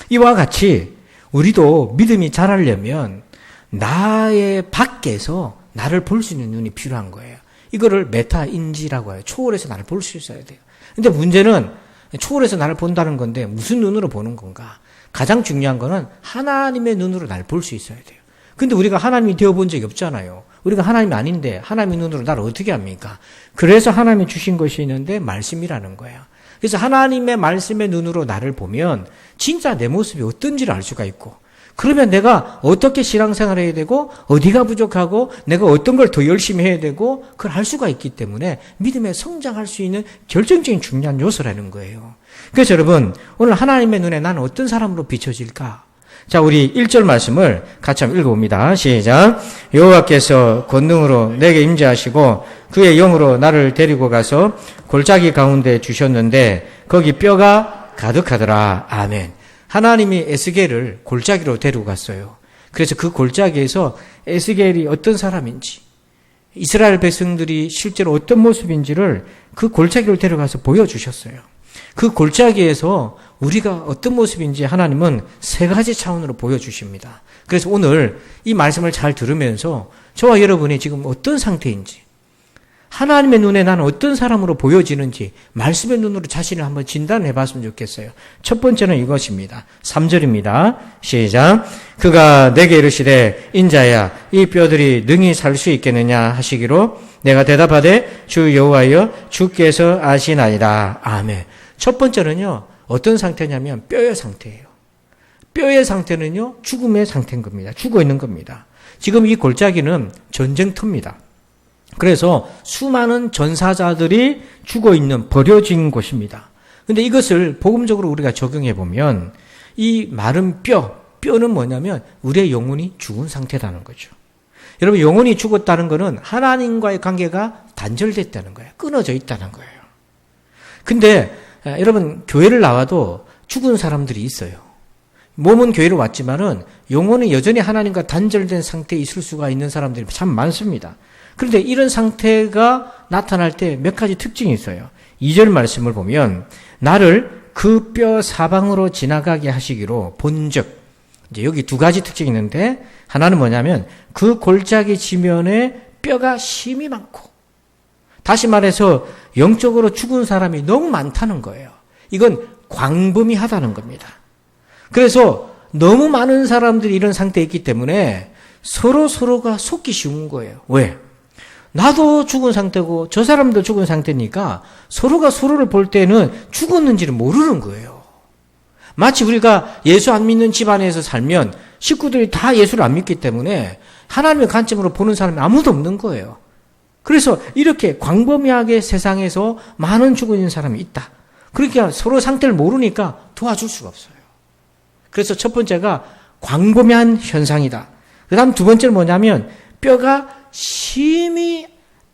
이와 같이 우리도 믿음이 자라려면 나의 밖에서 나를 볼 수 있는 눈이 필요한 거예요. 이거를 메타인지라고 해요. 초월해서 나를 볼 수 있어야 돼요. 근데 문제는 초월해서 나를 본다는 건데 무슨 눈으로 보는 건가? 가장 중요한 거는 하나님의 눈으로 나를 볼 수 있어야 돼요. 근데 우리가 하나님이 되어본 적이 없잖아요. 우리가 하나님이 아닌데 하나님의 눈으로 나를 어떻게 합니까? 그래서 하나님이 주신 것이 있는데 말씀이라는 거예요. 그래서 하나님의 말씀의 눈으로 나를 보면 진짜 내 모습이 어떤지를 알 수가 있고, 그러면 내가 어떻게 신앙생활을 해야 되고 어디가 부족하고 내가 어떤 걸 더 열심히 해야 되고 그걸 알 수가 있기 때문에 믿음에 성장할 수 있는 결정적인 중요한 요소라는 거예요. 그래서 여러분, 오늘 하나님의 눈에 나는 어떤 사람으로 비춰질까? 자, 우리 1절 말씀을 같이 한번 읽어봅니다. 시작. 여호와께서 권능으로 내게 임재하시고 그의 영으로 나를 데리고 가서 골짜기 가운데 주셨는데 거기 뼈가 가득하더라. 아멘. 하나님이 에스겔을 골짜기로 데리고 갔어요. 그래서 그 골짜기에서 에스겔이 어떤 사람인지, 이스라엘 백성들이 실제로 어떤 모습인지를 그 골짜기로 데려가서 보여주셨어요. 그 골짜기에서 우리가 어떤 모습인지 하나님은 세 가지 차원으로 보여주십니다. 그래서 오늘 이 말씀을 잘 들으면서 저와 여러분이 지금 어떤 상태인지, 하나님의 눈에 나는 어떤 사람으로 보여지는지 말씀의 눈으로 자신을 한번 진단해 봤으면 좋겠어요. 첫 번째는 이것입니다. 3절입니다. 시작. 그가 내게 이르시되 인자야 이 뼈들이 능히 살 수 있겠느냐 하시기로 내가 대답하되 주 여호와여 주께서 아시나이다. 아멘. 첫 번째는요, 어떤 상태냐면 뼈의 상태예요. 뼈의 상태는요, 죽음의 상태인 겁니다. 죽어 있는 겁니다. 지금 이 골짜기는 전쟁터입니다. 그래서 수많은 전사자들이 죽어 있는 버려진 곳입니다. 근데 이것을 복음적으로 우리가 적용해 보면 이 마른 뼈는 뭐냐면 우리의 영혼이 죽은 상태라는 거죠. 여러분, 영혼이 죽었다는 것은 하나님과의 관계가 단절됐다는 거예요. 끊어져 있다는 거예요. 근데 여러분, 교회를 나와도 죽은 사람들이 있어요. 몸은 교회로 왔지만은 영혼은 여전히 하나님과 단절된 상태에 있을 수가 있는 사람들이 참 많습니다. 그런데 이런 상태가 나타날 때 몇 가지 특징이 있어요. 2절 말씀을 보면 나를 그 뼈 사방으로 지나가게 하시기로 본즉, 이제 여기 두 가지 특징이 있는데 하나는 뭐냐면 그 골짜기 지면에 뼈가 심이 많고, 다시 말해서 영적으로 죽은 사람이 너무 많다는 거예요. 이건 광범위하다는 겁니다. 그래서 너무 많은 사람들이 이런 상태에 있기 때문에 서로가 속기 쉬운 거예요. 왜? 나도 죽은 상태고 저 사람도 죽은 상태니까 서로가 서로를 볼 때는 죽었는지를 모르는 거예요. 마치 우리가 예수 안 믿는 집안에서 살면 식구들이 다 예수를 안 믿기 때문에 하나님의 관점으로 보는 사람이 아무도 없는 거예요. 그래서 이렇게 광범위하게 세상에서 많은 죽어 있는 사람이 있다. 그러니까 서로 상태를 모르니까 도와줄 수가 없어요. 그래서 첫 번째가 광범위한 현상이다. 그 다음 두 번째는 뭐냐면 뼈가 심이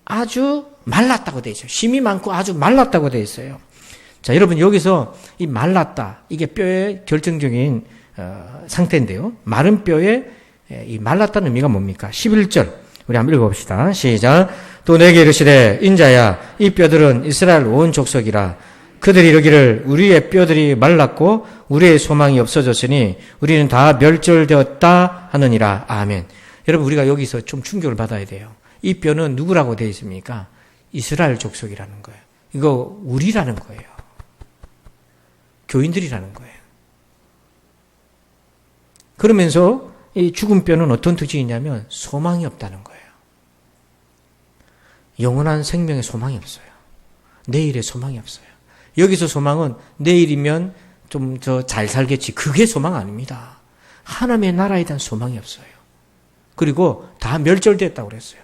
아주 말랐다고 되어 있어요. 심이 많고 아주 말랐다고 되어 있어요. 자, 여러분, 여기서 이 말랐다, 이게 뼈의 결정적인 상태인데요. 마른 뼈에 이 말랐다는 의미가 뭡니까? 11절 우리 한번 읽어봅시다. 시작. 또 내게 이르시되 인자야, 이 뼈들은 이스라엘 온 족속이라. 그들이 이르기를 우리의 뼈들이 말랐고 우리의 소망이 없어졌으니 우리는 다 멸절되었다 하느니라. 아멘. 여러분, 우리가 여기서 좀 충격을 받아야 돼요. 이 뼈는 누구라고 되어 있습니까? 이스라엘 족속이라는 거예요. 이거 우리라는 거예요. 교인들이라는 거예요. 그러면서 이 죽은 뼈는 어떤 특징이 있냐면 소망이 없다는 거예요. 영원한 생명의 소망이 없어요. 내일의 소망이 없어요. 여기서 소망은 내일이면 좀 더 잘 살겠지, 그게 소망 아닙니다. 하나님의 나라에 대한 소망이 없어요. 그리고 다 멸절됐다고 그랬어요.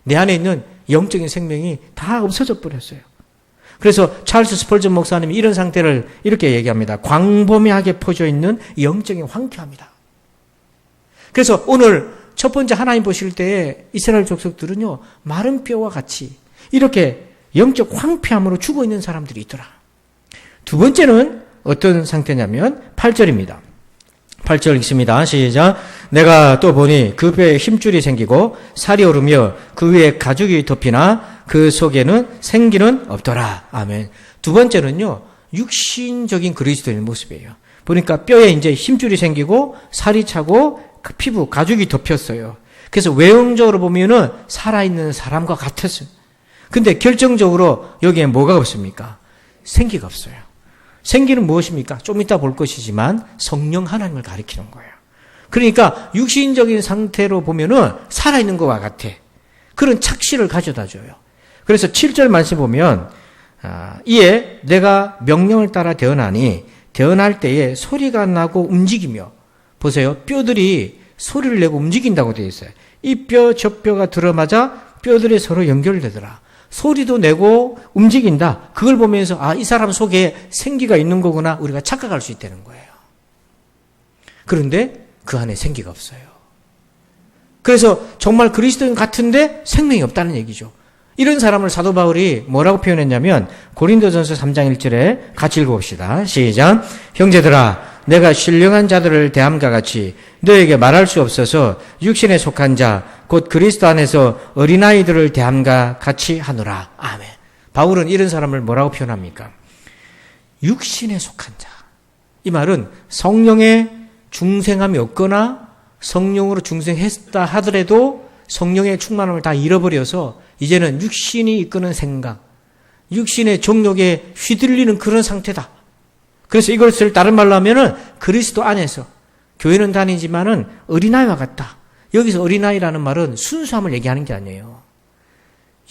내 안에 있는 영적인 생명이 다 없어져 버렸어요. 그래서 찰스 스펄전 목사님이 이런 상태를 이렇게 얘기합니다. 광범위하게 퍼져 있는 영적인 황폐합니다. 그래서 오늘 첫 번째 하나님 보실 때에 이스라엘 족속들은요, 마른 뼈와 같이 이렇게 영적 황폐함으로 죽어 있는 사람들이 있더라. 두 번째는 어떤 상태냐면 8절입니다. 8절 읽습니다. 시작. 내가 또 보니 그 뼈에 힘줄이 생기고 살이 오르며 그 위에 가죽이 덮이나 그 속에는 생기는 없더라. 아멘. 두 번째는요, 육신적인 그리스도인의 모습이에요. 보니까 뼈에 이제 힘줄이 생기고 살이 차고 그 피부, 가죽이 덮였어요. 그래서 외형적으로 보면은 살아있는 사람과 같았어요. 근데 결정적으로 여기에 뭐가 없습니까? 생기가 없어요. 생기는 무엇입니까? 좀 이따 볼 것이지만 성령 하나님을 가리키는 거예요. 그러니까 육신적인 상태로 보면은 살아있는 것과 같아. 그런 착시를 가져다 줘요. 그래서 7절 말씀 보면 이에 내가 명령을 따라 태어나니 태어날 때에 소리가 나고 움직이며, 보세요. 뼈들이 소리를 내고 움직인다고 되어 있어요. 이 뼈, 저 뼈가 들어맞아 뼈들이 서로 연결되더라. 소리도 내고 움직인다. 그걸 보면서 이 사람 속에 생기가 있는 거구나, 우리가 착각할 수 있다는 거예요. 그런데 그 안에 생기가 없어요. 그래서 정말 그리스도인 같은데 생명이 없다는 얘기죠. 이런 사람을 사도 바울이 뭐라고 표현했냐면 고린도전서 3장 1절에 같이 읽어봅시다. 시작. 형제들아, 내가 신령한 자들을 대함과 같이 너에게 말할 수 없어서 육신에 속한 자 곧 그리스도 안에서 어린아이들을 대함과 같이 하노라. 아멘. 바울은 이런 사람을 뭐라고 표현합니까? 육신에 속한 자. 이 말은 성령의 중생함이 없거나 성령으로 중생했다 하더라도 성령의 충만함을 다 잃어버려서 이제는 육신이 이끄는 생각, 육신의 정욕에 휘둘리는 그런 상태다. 그래서 이것을 다른 말로 하면은 그리스도 안에서 교회는 다니지만은 어린아이와 같다. 여기서 어린아이라는 말은 순수함을 얘기하는 게 아니에요.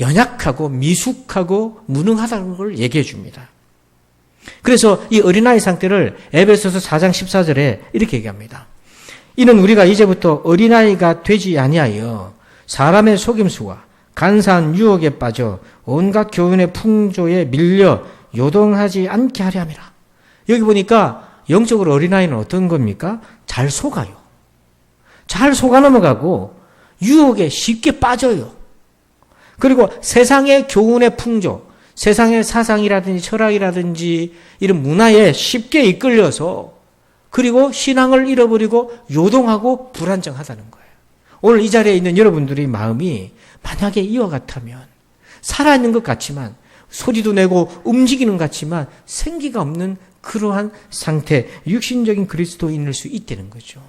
연약하고 미숙하고 무능하다는 걸 얘기해 줍니다. 그래서 이 어린아이 상태를 에베소서 4장 14절에 이렇게 얘기합니다. 이는 우리가 이제부터 어린아이가 되지 아니하여 사람의 속임수와 간사한 유혹에 빠져 온갖 교훈의 풍조에 밀려 요동하지 않게 하려 함이라. 여기 보니까 영적으로 어린아이는 어떤 겁니까? 잘 속아요. 잘 속아 넘어가고 유혹에 쉽게 빠져요. 그리고 세상의 교훈의 풍조, 세상의 사상이라든지 철학이라든지 이런 문화에 쉽게 이끌려서 그리고 신앙을 잃어버리고 요동하고 불안정하다는 거예요. 오늘 이 자리에 있는 여러분들의 마음이 만약에 이와 같다면 살아있는 것 같지만 소리도 내고 움직이는 것 같지만 생기가 없는 그러한 상태, 육신적인 그리스도인일 수 있다는 거죠.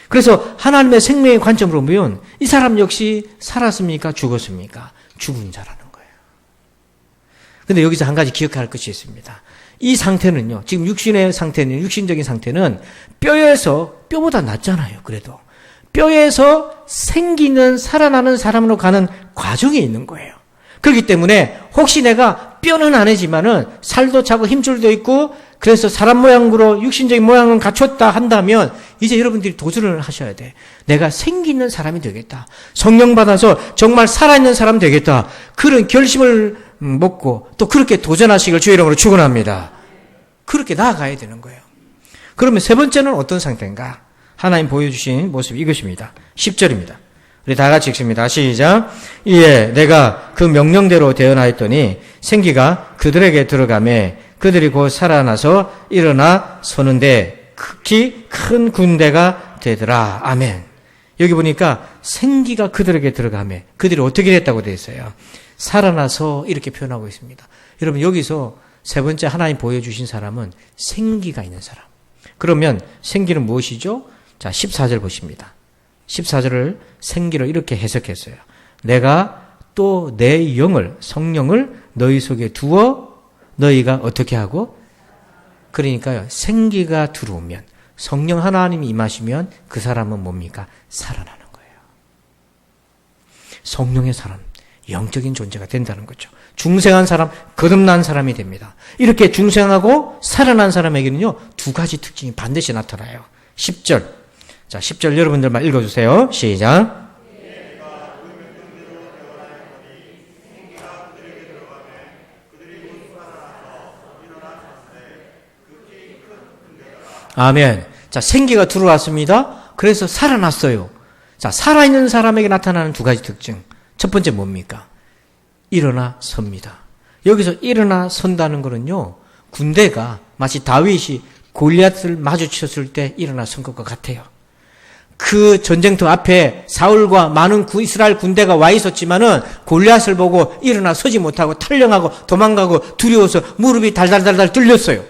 그래서 하나님의 생명의 관점으로 보면 이 사람 역시 살았습니까? 죽었습니까? 죽은 자라는 거예요. 근데 여기서 한 가지 기억할 것이 있습니다. 이 상태는요, 지금 육신적인 상태는 뼈보다 낫잖아요. 그래도. 뼈에서 생기는, 살아나는 사람으로 가는 과정이 있는 거예요. 그렇기 때문에 혹시 내가 뼈는 아니지만은 살도 차고 힘줄도 있고 그래서 사람 모양으로 육신적인 모양은 갖췄다 한다면 이제 여러분들이 도전을 하셔야 돼. 내가 생기는 사람이 되겠다. 성령 받아서 정말 살아있는 사람 되겠다. 그런 결심을 먹고 또 그렇게 도전하시길 주의 이름으로 축원합니다. 그렇게 나아가야 되는 거예요. 그러면 세 번째는 어떤 상태인가? 하나님 보여주신 모습이 이것입니다. 10절입니다. 우리 다 같이 읽습니다. 시작. 이에 내가 그 명령대로 대언하였더니 생기가 그들에게 들어가매 그들이 곧 살아나서 일어나 서는데 극히 큰 군대가 되더라. 아멘. 여기 보니까 생기가 그들에게 들어가매 그들이 어떻게 됐다고 되어 있어요. 살아나서 이렇게 표현하고 있습니다. 여러분 여기서 세 번째 하나님 보여주신 사람은 생기가 있는 사람. 그러면 생기는 무엇이죠? 자, 14절 보십니다. 14절을 생기로 이렇게 해석했어요. 내가 또 내 영을, 성령을 너희 속에 두어 너희가 어떻게 하고? 그러니까요, 생기가 들어오면, 성령 하나님이 임하시면 그 사람은 뭡니까? 살아나는 거예요. 성령의 사람, 영적인 존재가 된다는 거죠. 중생한 사람, 거듭난 사람이 됩니다. 이렇게 중생하고 살아난 사람에게는요, 두 가지 특징이 반드시 나타나요. 10절. 자, 10절 여러분들만 읽어주세요. 시작. 아멘. 자, 생기가 들어왔습니다. 그래서 살아났어요. 자, 살아있는 사람에게 나타나는 두 가지 특징. 첫 번째 뭡니까? 일어나 섭니다. 여기서 일어나 선다는 거는요, 군대가 마치 다윗이 골리앗을 마주쳤을 때 일어나 선 것과 같아요. 그 전쟁터 앞에 사울과 많은 이스라엘 군대가 와 있었지만은 골리앗을 보고 일어나 서지 못하고 탈령하고 도망가고 두려워서 무릎이 달달달달 뚫렸어요.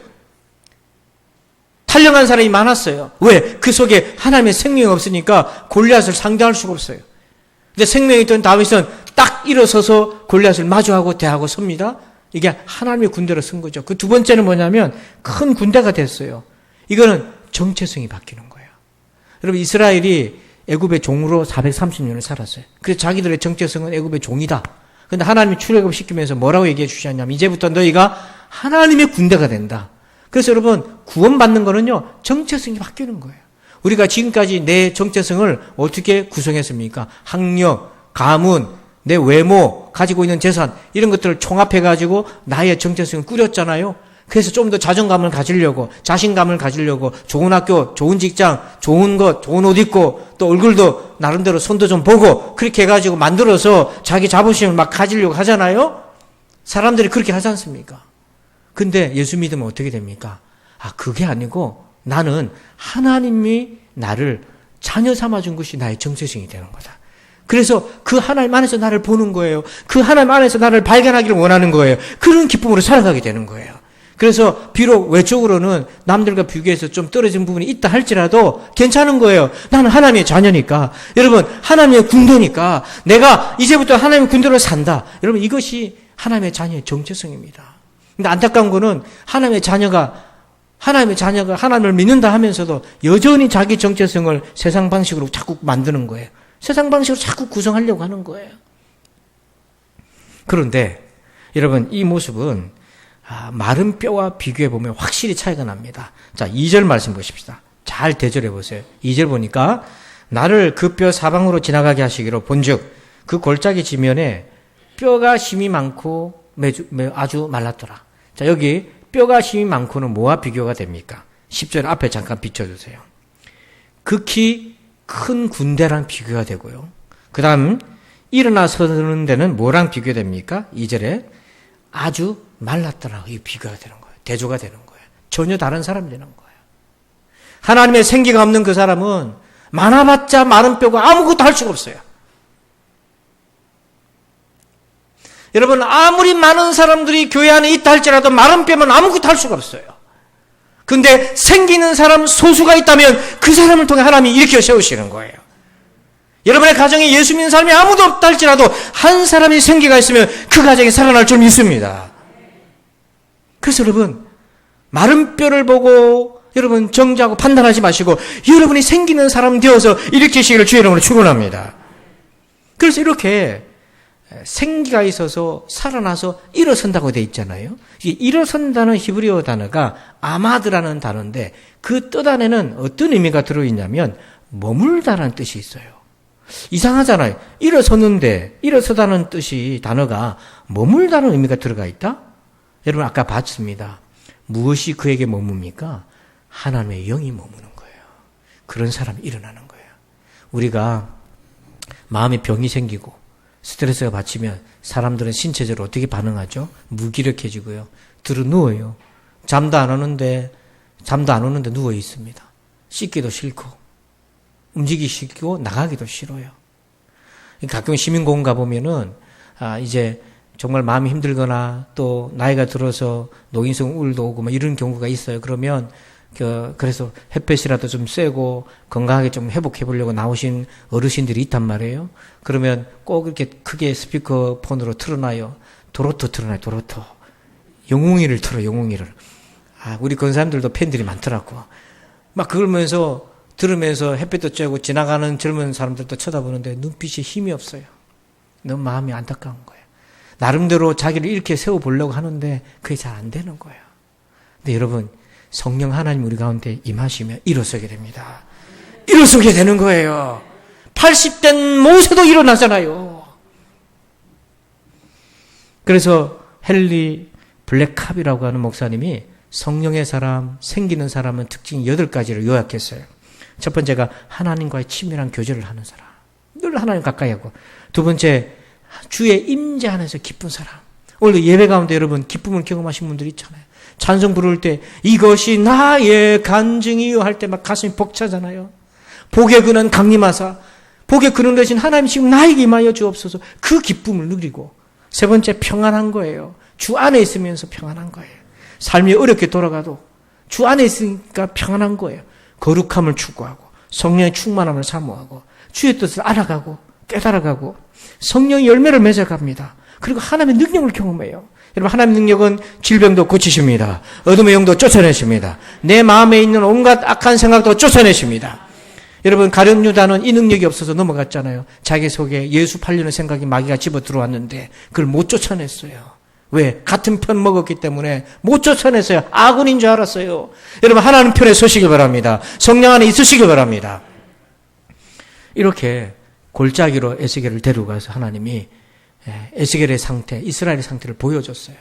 탈령한 사람이 많았어요. 왜? 그 속에 하나님의 생명이 없으니까 골리앗을 상대할 수가 없어요. 근데 생명이 있던 다윗은 딱 일어서서 골리앗을 마주하고 대하고 섭니다. 이게 하나님의 군대로 쓴 거죠. 그 두 번째는 뭐냐면 큰 군대가 됐어요. 이거는 정체성이 바뀌는 거예요. 여러분 이스라엘이 애굽의 종으로 430년을 살았어요. 그래서 자기들의 정체성은 애굽의 종이다. 그런데 하나님이 출애굽시키면서 뭐라고 얘기해 주셨냐면 이제부터 너희가 하나님의 군대가 된다. 그래서 여러분 구원받는 거는요 정체성이 바뀌는 거예요. 우리가 지금까지 내 정체성을 어떻게 구성했습니까? 학력, 가문, 내 외모, 가지고 있는 재산 이런 것들을 총합해가지고 나의 정체성을 꾸렸잖아요. 그래서 좀 더 자존감을 가지려고 자신감을 가지려고 좋은 학교, 좋은 직장, 좋은 것, 좋은 옷 입고 또 얼굴도 나름대로 손도 좀 보고 그렇게 해가지고 만들어서 자기 자부심을 막 가지려고 하잖아요. 사람들이 그렇게 하지 않습니까? 근데 예수 믿으면 어떻게 됩니까? 아, 그게 아니고 나는 하나님이 나를 자녀 삼아준 것이 나의 정체성이 되는 거다. 그래서 그 하나님 안에서 나를 보는 거예요. 그 하나님 안에서 나를 발견하기를 원하는 거예요. 그런 기쁨으로 살아가게 되는 거예요. 그래서 비록 외적으로는 남들과 비교해서 좀 떨어진 부분이 있다 할지라도 괜찮은 거예요. 나는 하나님의 자녀니까. 여러분 하나님의 군대니까 내가 이제부터 하나님의 군대로 산다. 여러분 이것이 하나님의 자녀의 정체성입니다. 근데 안타까운 거는 하나님의 자녀가 하나님을 믿는다 하면서도 여전히 자기 정체성을 세상 방식으로 자꾸 만드는 거예요. 세상 방식으로 자꾸 구성하려고 하는 거예요. 그런데 여러분 이 모습은 마른 뼈와 비교해 보면 확실히 차이가 납니다. 자, 2절 말씀 보십시다. 잘 대절해 보세요. 2절 보니까 나를 그 뼈 사방으로 지나가게 하시기로 본즉 그 골짜기 지면에 뼈가 심이 많고 아주 말랐더라. 자, 여기 뼈가 심이 많고는 뭐와 비교가 됩니까? 10절 앞에 잠깐 비춰주세요. 극히 큰 군대랑 비교가 되고요. 그 다음 일어나서는 데는 뭐랑 비교됩니까? 2절에 아주 말랐더라. 이 비교가 되는 거예요. 대조가 되는 거예요. 전혀 다른 사람이 되는 거예요. 하나님의 생기가 없는 그 사람은 많아봤자 마른 뼈가 아무것도 할 수가 없어요. 여러분, 아무리 많은 사람들이 교회 안에 있다 할지라도 마른 뼈면 아무것도 할 수가 없어요. 근데 생기는 사람 소수가 있다면 그 사람을 통해 하나님이 일으켜 세우시는 거예요. 여러분의 가정에 예수 믿는 사람이 아무도 없다 할지라도 한 사람이 생기가 있으면 그 가정이 살아날 줄 믿습니다. 그래서 여러분, 마른 뼈를 보고 여러분 정죄하고 판단하지 마시고 여러분이 생기는 사람 되어서 일으키시기를 주의 이름으로 축원합니다. 그래서 이렇게 생기가 있어서 살아나서 일어선다고 되어 있잖아요. 이 일어선다는 히브리어 단어가 아마드라는 단어인데 그 뜻 안에는 어떤 의미가 들어있냐면 머물다라는 뜻이 있어요. 이상하잖아요. 일어섰는데 일어서다는 뜻이 단어가 머물다는 의미가 들어가 있다? 여러분 아까 봤습니다. 무엇이 그에게 머뭅니까? 하나님의 영이 머무는 거예요. 그런 사람이 일어나는 거예요. 우리가 마음에 병이 생기고 스트레스가 받치면 사람들은 신체적으로 어떻게 반응하죠? 무기력해지고요. 들어 누워요. 잠도 안 오는데 누워 있습니다. 씻기도 싫고 움직이기 싫고 나가기도 싫어요. 가끔 시민공원 가보면은 이제 정말 마음이 힘들거나 또 나이가 들어서 노인성 우울도 오고 뭐 이런 경우가 있어요. 그러면 그래서 햇볕이라도 좀 쐬고 건강하게 좀 회복해 보려고 나오신 어르신들이 있단 말이에요. 그러면 꼭 이렇게 크게 스피커폰으로 틀어놔요. 도로토 틀어놔요. 도로토. 영웅이를 틀어요. 영웅이를. 우리 그런 사람들도 팬들이 많더라고. 막 그러면서 들으면서 햇빛도 쬐고 지나가는 젊은 사람들도 쳐다보는데 눈빛이 힘이 없어요. 너무 마음이 안타까운 거예요. 나름대로 자기를 이렇게 세워보려고 하는데 그게 잘 안 되는 거예요. 근데 여러분, 성령 하나님 우리 가운데 임하시면 일어서게 됩니다. 일어서게 되는 거예요. 80된 모세도 일어나잖아요. 그래서 헨리 블랙캅이라고 하는 목사님이 성령의 사람, 생기는 사람은 특징 8가지를 요약했어요. 첫 번째가 하나님과의 친밀한 교제를 하는 사람. 늘 하나님 가까이 하고. 두 번째, 주의 임재 안에서 기쁜 사람. 오늘도 예배 가운데 여러분 기쁨을 경험하신 분들이 있잖아요. 찬송 부를 때 이것이 나의 간증이요 할 때 막 가슴이 벅차잖아요. 복의 근원 강림하사 복의 근원 되신 하나님 지금 나에게 임하여 주옵소서. 그 기쁨을 누리고. 세 번째, 평안한 거예요. 주 안에 있으면서 평안한 거예요. 삶이 어렵게 돌아가도 주 안에 있으니까 평안한 거예요. 거룩함을 추구하고 성령의 충만함을 사모하고 주의 뜻을 알아가고 깨달아가고 성령의 열매를 맺어갑니다. 그리고 하나님의 능력을 경험해요. 여러분, 하나님의 능력은 질병도 고치십니다. 어둠의 영도 쫓아내십니다. 내 마음에 있는 온갖 악한 생각도 쫓아내십니다. 여러분, 가룟 유다는 이 능력이 없어서 넘어갔잖아요. 자기 속에 예수 팔려는 생각이 마귀가 집어 들어왔는데 그걸 못 쫓아냈어요. 왜? 같은 편 먹었기 때문에 못 쫓아냈어요. 아군인 줄 알았어요. 여러분, 하나님 편에 서시길 바랍니다. 성령 안에 있으시길 바랍니다. 이렇게 골짜기로 에스겔을 데리고 가서 하나님이 에스겔의 상태, 이스라엘의 상태를 보여줬어요.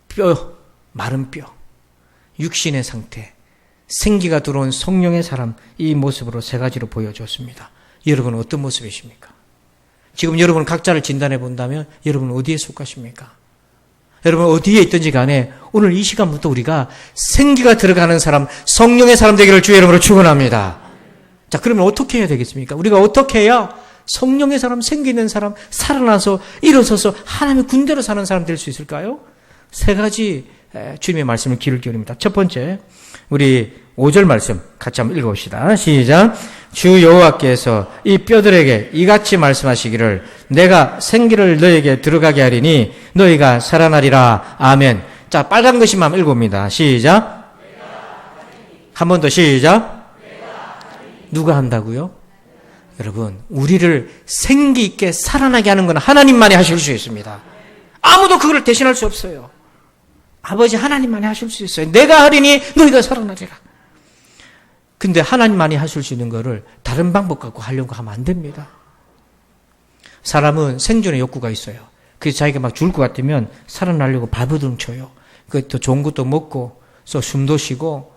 뼈, 마른 뼈, 육신의 상태, 생기가 들어온 성령의 사람, 이 모습으로 3가지로 보여줬습니다. 여러분은 어떤 모습이십니까? 지금 여러분 각자를 진단해 본다면 여러분은 어디에 속하십니까? 여러분 어디에 있든지 간에 오늘 이 시간부터 우리가 생기가 들어가는 사람, 성령의 사람 되기를 주의 이름으로 축원합니다. 자, 그러면 어떻게 해야 되겠습니까? 우리가 어떻게 해야 성령의 사람, 생기는 사람, 살아나서 일어서서 하나님의 군대로 사는 사람 될 수 있을까요? 3가지 주님의 말씀을 귀를 기울입니다. 첫 번째, 우리 5절 말씀 같이 한번 읽어봅시다. 시작. 주 여호와께서 이 뼈들에게 이같이 말씀하시기를 내가 생기를 너에게 들어가게 하리니 너희가 살아나리라. 아멘. 자, 빨간 글씨만 읽어봅니다. 시작. 한 번 더 시작. 누가 한다고요? 여러분, 우리를 생기 있게 살아나게 하는 건 하나님만이 하실 수 있습니다. 아무도 그걸 대신할 수 없어요. 아버지 하나님만이 하실 수 있어요. 내가 하리니 너희가 살아나리라. 근데 하나님만이 하실 수 있는 거를 다른 방법 갖고 하려고 하면 안 됩니다. 사람은 생존의 욕구가 있어요. 그래서 자기가 막 죽을 것 같으면 살아나려고 발버둥 쳐요. 또 좋은 것도 먹고, 또 숨도 쉬고,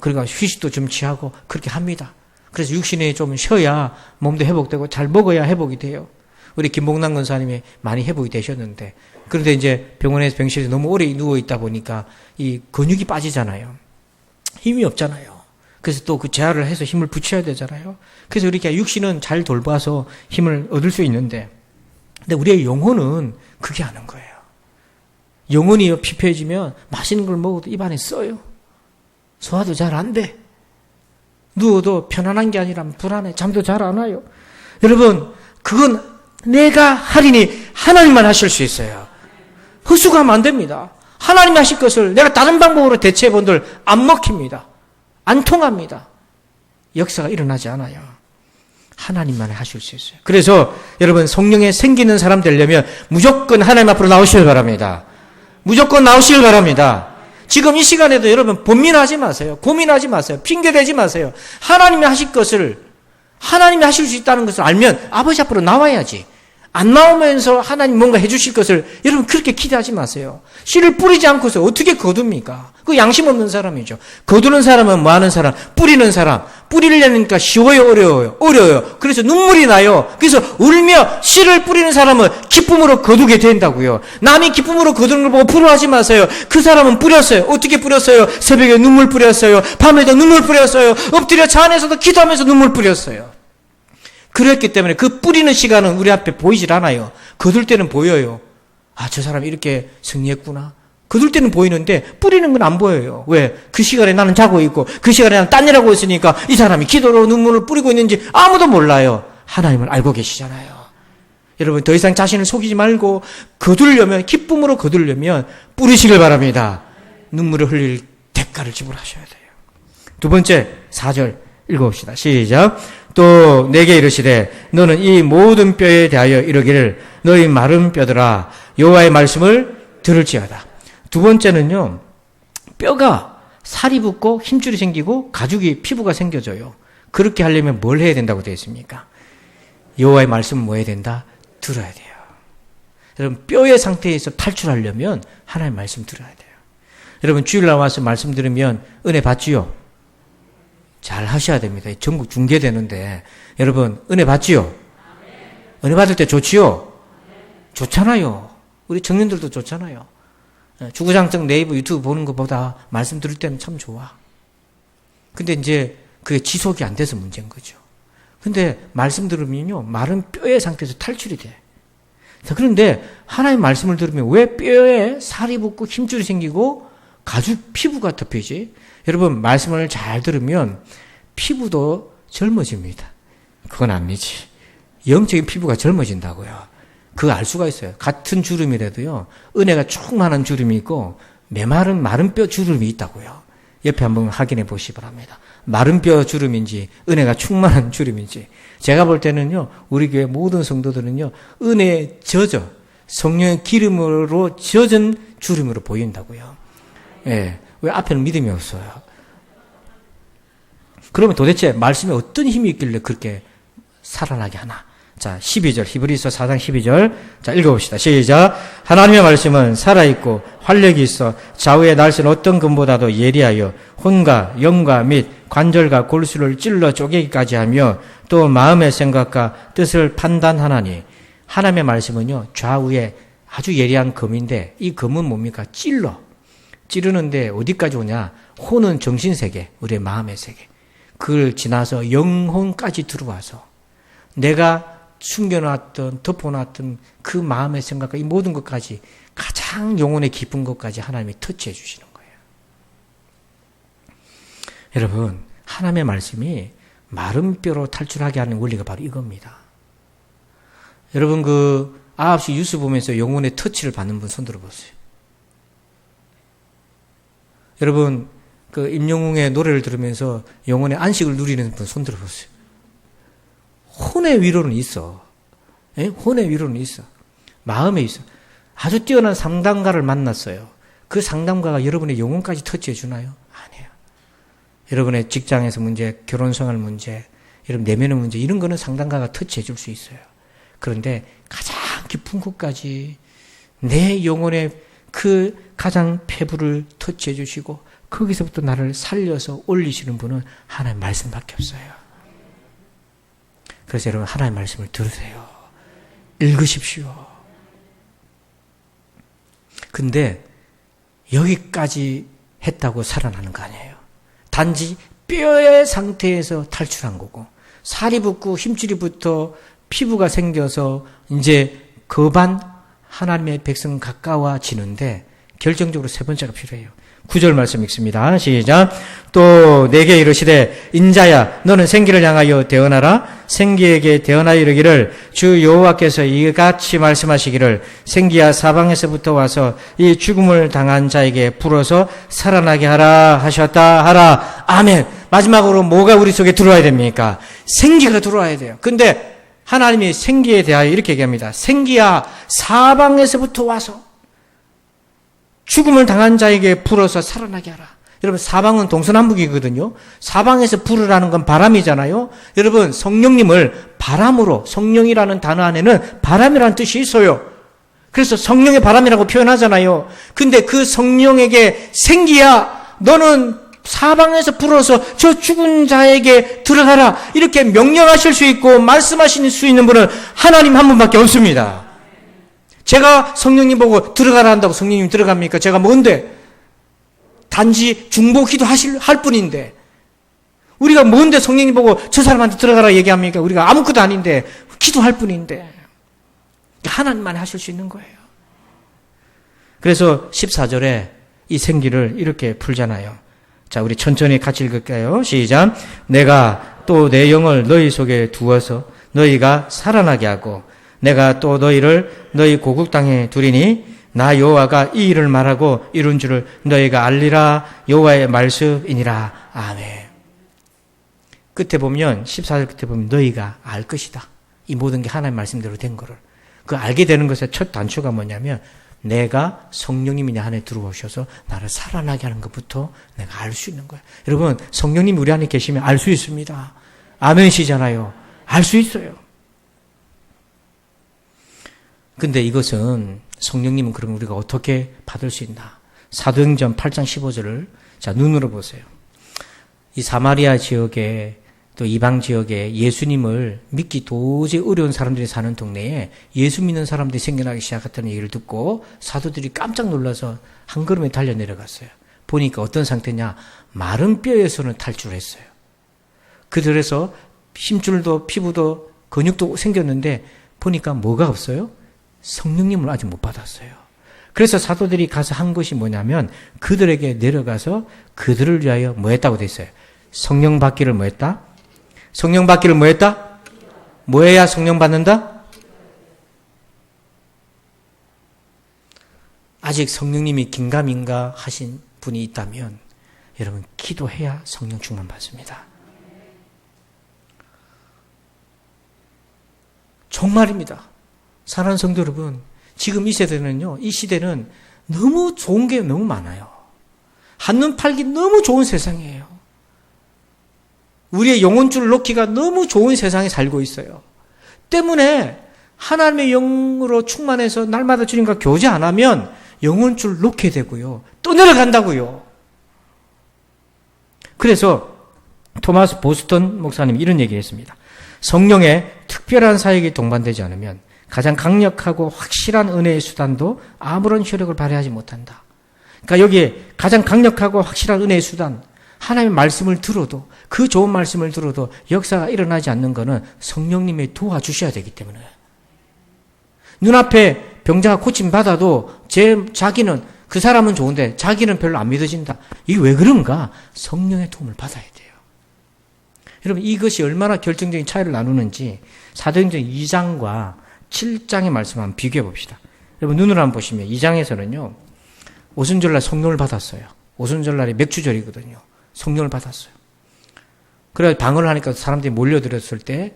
그리고 휴식도 좀 취하고 그렇게 합니다. 그래서 육신이 좀 쉬어야 몸도 회복되고 잘 먹어야 회복이 돼요. 우리 김봉남 권사님이 많이 회복이 되셨는데, 그런데 이제 병원에서 병실에 너무 오래 누워 있다 보니까 이 근육이 빠지잖아요. 힘이 없잖아요. 그래서 또 그 재활을 해서 힘을 붙여야 되잖아요. 그래서 이렇게 육신은 잘 돌봐서 힘을 얻을 수 있는데, 근데 우리의 영혼은 그게 아닌 거예요. 영혼이 피폐해지면 맛있는 걸 먹어도 입안에 써요. 소화도 잘 안 돼. 누워도 편안한 게 아니라 불안해. 잠도 잘 안 와요. 여러분, 그건 내가 하리니 하나님만 하실 수 있어요. 헛수고하면 안 됩니다. 하나님이 하실 것을 내가 다른 방법으로 대체해 본들 안 먹힙니다. 안 통합니다. 역사가 일어나지 않아요. 하나님만 하실 수 있어요. 그래서 여러분, 성령에 생기는 사람 되려면 무조건 하나님 앞으로 나오시길 바랍니다. 무조건 나오시길 바랍니다. 지금 이 시간에도 여러분 본민하지 마세요. 고민하지 마세요. 핑계대지 마세요. 하나님이 하실 것을, 하나님이 하실 수 있다는 것을 알면 아버지 앞으로 나와야지. 안 나오면서 하나님 뭔가 해주실 것을 여러분 그렇게 기대하지 마세요. 씨를 뿌리지 않고서 어떻게 거둡니까? 그 양심 없는 사람이죠. 거두는 사람은 뭐 하는 사람? 뿌리는 사람. 뿌리려니까 쉬워요, 어려워요? 어려워요. 그래서 눈물이 나요. 그래서 울며 씨를 뿌리는 사람은 기쁨으로 거두게 된다고요. 남이 기쁨으로 거두는 걸 보고 부러워하지 마세요. 그 사람은 뿌렸어요. 어떻게 뿌렸어요? 새벽에 눈물 뿌렸어요. 밤에도 눈물 뿌렸어요. 엎드려 차 안에서도 기도하면서 눈물 뿌렸어요. 그랬기 때문에 그 뿌리는 시간은 우리 앞에 보이질 않아요. 거둘 때는 보여요. 아, 저 사람이 이렇게 승리했구나. 거둘 때는 보이는데 뿌리는 건 안 보여요. 왜? 그 시간에 나는 자고 있고 그 시간에 나는 딴 일하고 있으니까 이 사람이 기도로 눈물을 뿌리고 있는지 아무도 몰라요. 하나님은 알고 계시잖아요. 여러분, 더 이상 자신을 속이지 말고 거두려면, 기쁨으로 거두려면 뿌리시길 바랍니다. 눈물을 흘릴 대가를 지불하셔야 돼요. 두 번째 4절 읽어봅시다. 시작. 또 내게 이르시되 너는 이 모든 뼈에 대하여 이르기를 너희 마른 뼈들아 여호와의 말씀을 들을지어다. 두 번째는요, 뼈가 살이 붙고 힘줄이 생기고 가죽이 피부가 생겨져요. 그렇게 하려면 뭘 해야 된다고 되어 있습니까? 여호와의 말씀은 뭐 해야 된다? 들어야 돼요. 여러분, 뼈의 상태에서 탈출하려면 하나님의 말씀 들어야 돼요. 여러분, 주일날 와서 말씀 들으면 은혜 받지요? 잘 하셔야 됩니다. 전국 중계되는데 여러분, 은혜 받지요? 은혜 받을 때 좋지요? 좋잖아요. 우리 청년들도 좋잖아요. 주구장창 네이버 유튜브 보는 것보다 말씀 들을 때는 참 좋아. 근데 이제 그게 지속이 안 돼서 문제인 거죠. 근데 말씀 들으면요, 마른 뼈의 상태에서 탈출이 돼. 자, 그런데 하나님 말씀을 들으면 왜 뼈에 살이 붙고 힘줄이 생기고 가죽 피부가 덮이지? 여러분, 말씀을 잘 들으면 피부도 젊어집니다. 그건 아니지. 영적인 피부가 젊어진다고요. 그거 알 수가 있어요. 같은 주름이라도요, 은혜가 충만한 주름이 있고 메마른 마른 뼈 주름이 있다고요. 옆에 한번 확인해 보시기 바랍니다. 마른 뼈 주름인지 은혜가 충만한 주름인지. 제가 볼 때는요, 우리 교회 모든 성도들은요, 은혜에 젖어 성령의 기름으로 젖은 주름으로 보인다고요. 예, 왜 앞에는 믿음이 없어요? 그러면 도대체 말씀에 어떤 힘이 있길래 그렇게 살아나게 하나? 자, 12절, 히브리서 4장 12절. 자, 읽어봅시다. 시작. 하나님의 말씀은 살아있고 활력이 있어 좌우의 날선 어떤 금보다도 예리하여 혼과 영과 및 관절과 골수를 찔러 쪼개기까지 하며 또 마음의 생각과 뜻을 판단하나니. 하나님의 말씀은요, 좌우에 아주 예리한 검인데 이 검은 뭡니까? 찌르는데 어디까지 오냐? 혼은 정신세계, 우리의 마음의 세계. 그걸 지나서 영혼까지 들어와서 내가 숨겨놨던, 덮어놨던 그 마음의 생각과 이 모든 것까지 가장 영혼의 깊은 것까지 하나님이 터치해 주시는 거예요. 여러분, 하나님의 말씀이 마른 뼈로 탈출하게 하는 원리가 바로 이겁니다. 여러분, 그 9시 뉴스 보면서 영혼의 터치를 받는 분 손 들어보세요. 여러분, 그 임영웅의 노래를 들으면서 영혼의 안식을 누리는 분 손 들어보세요. 혼의 위로는 있어. 예? 혼의 위로는 있어. 마음에 있어. 아주 뛰어난 상담가를 만났어요. 그 상담가가 여러분의 영혼까지 터치해 주나요? 아니에요. 여러분의 직장에서 문제, 결혼생활 문제, 여러분 내면의 문제, 이런 거는 상담가가 터치해 줄 수 있어요. 그런데 가장 깊은 곳까지 내 영혼의 그 가장 폐부를 터치해 주시고 거기서부터 나를 살려서 올리시는 분은 하나님 말씀밖에 없어요. 그래서 여러분 하나님의 말씀을 들으세요. 읽으십시오. 근데 여기까지 했다고 살아나는 거 아니에요. 단지 뼈의 상태에서 탈출한 거고 살이 붙고 힘줄이 붙어 피부가 생겨서 이제 거반 하나님의 백성 가까워지는데 결정적으로 세 번째가 필요해요. 9절 말씀 읽습니다. 시작. 또 내게 이르시되 인자야 너는 생기를 향하여 대언하라. 생기에게 대언하여 이르기를 주 여호와께서 이같이 말씀하시기를 생기야 사방에서부터 와서 이 죽음을 당한 자에게 불어서 살아나게 하라 하셨다 하라. 아멘. 마지막으로 뭐가 우리 속에 들어와야 됩니까? 생기가 들어와야 돼요. 근데 하나님이 생기에 대하여 이렇게 얘기합니다. 생기야 사방에서부터 와서 죽음을 당한 자에게 불어서 살아나게 하라. 여러분 사방은 동서남북이거든요. 사방에서 불으라는 건 바람이잖아요. 여러분 성령님을 바람으로, 성령이라는 단어 안에는 바람이라는 뜻이 있어요. 그래서 성령의 바람이라고 표현하잖아요. 근데 그 성령에게 생기야 너는 사방에서 불어서 저 죽은 자에게 들어가라 이렇게 명령하실 수 있고 말씀하실 수 있는 분은 하나님 한 분밖에 없습니다. 제가 성령님 보고 들어가라 한다고 성령님 들어갑니까? 제가 뭔데? 단지 중보기도 할 뿐인데 우리가 뭔데 성령님 보고 저 사람한테 들어가라 얘기합니까? 우리가 아무것도 아닌데 기도할 뿐인데 하나님만 하실 수 있는 거예요. 그래서 14절에 이 생기를 이렇게 풀잖아요. 자, 우리 천천히 같이 읽을까요? 시작. 내가 또 내 영을 너희 속에 두어서 너희가 살아나게 하고 내가 또 너희를 너희 고국 땅에 두리니 나 여호와가 이 일을 말하고 이룬 줄을 너희가 알리라. 여호와의 말씀이니라. 아멘. 끝에 보면 14절 끝에 보면 너희가 알 것이다. 이 모든 게 하나님의 말씀대로 된 거를. 그 알게 되는 것의 첫 단초가 뭐냐면 내가 성령님이 내 안에 들어오셔서 나를 살아나게 하는 것부터 내가 알 수 있는 거예요. 여러분 성령님이 우리 안에 계시면 알 수 있습니다. 아멘이시잖아요. 알 수 있어요. 근데 이것은 성령님은 그럼 우리가 어떻게 받을 수 있나? 사도행전 8장 15절을 자 눈으로 보세요. 이 사마리아 지역에 또 이방 지역에 예수님을 믿기 도저히 어려운 사람들이 사는 동네에 예수 믿는 사람들이 생겨나기 시작했다는 얘기를 듣고 사도들이 깜짝 놀라서 한 걸음에 달려 내려갔어요. 보니까 어떤 상태냐? 마른 뼈에서는 탈출했어요. 그들에서 힘줄도 피부도 근육도 생겼는데 보니까 뭐가 없어요? 성령님을 아직 못 받았어요. 그래서 사도들이 가서 한 것이 뭐냐면 그들에게 내려가서 그들을 위하여 뭐 했다고 돼 있어요? 성령 받기를 뭐 했다? 성령 받기를 뭐 했다? 뭐 해야 성령 받는다? 아직 성령님이 긴가민가 하신 분이 있다면 여러분 기도해야 성령 충만 받습니다. 정말입니다. 사랑하는 성도 여러분, 지금 이 세대는요, 이 시대는 너무 좋은 게 너무 많아요. 한눈 팔기 너무 좋은 세상이에요. 우리의 영혼줄을 놓기가 너무 좋은 세상에 살고 있어요. 때문에 하나님의 영으로 충만해서 날마다 주님과 교제 안 하면 영혼줄 놓게 되고요. 또 내려간다고요. 그래서 토마스 보스턴 목사님이 이런 얘기했습니다. 성령의 특별한 사역이 동반되지 않으면 가장 강력하고 확실한 은혜의 수단도 아무런 효력을 발휘하지 못한다. 그러니까 여기에 가장 강력하고 확실한 은혜의 수단, 하나님의 말씀을 들어도 그 좋은 말씀을 들어도 역사가 일어나지 않는 것은 성령님이 도와주셔야 되기 때문에 눈앞에 병자가 고침받아도 자기는 그 사람은 좋은데 자기는 별로 안 믿어진다. 이게 왜 그런가? 성령의 도움을 받아야 돼요. 여러분 이것이 얼마나 결정적인 차이를 나누는지 사도행전 2장과 7장의 말씀 한번 비교해 봅시다. 여러분 눈으로 한번 보시면 2장에서는요. 오순절날 성령을 받았어요. 오순절날이 맥주절이거든요. 성령을 받았어요. 그래 방언을 하니까 사람들이 몰려들었을 때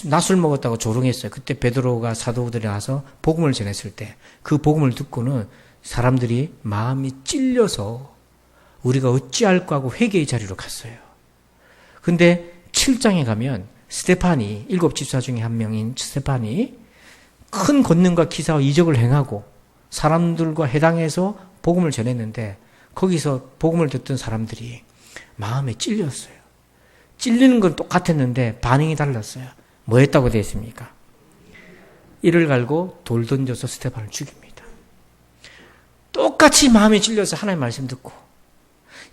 낮술 먹었다고 조롱했어요. 그때 베드로가 사도들이 와서 복음을 전했을 때 그 복음을 듣고는 사람들이 마음이 찔려서 우리가 어찌할까 하고 회개의 자리로 갔어요. 근데 7장에 가면 스데판이 7 집사 중에 한 명인 스데판이 큰 권능과 기사와 이적을 행하고 사람들과 해당해서 복음을 전했는데 거기서 복음을 듣던 사람들이 마음에 찔렸어요. 찔리는 건 똑같았는데 반응이 달랐어요. 뭐 했다고 되어 있습니까? 이를 갈고 돌 던져서 스데반을 죽입니다. 똑같이 마음에 찔려서 하나님의 말씀 듣고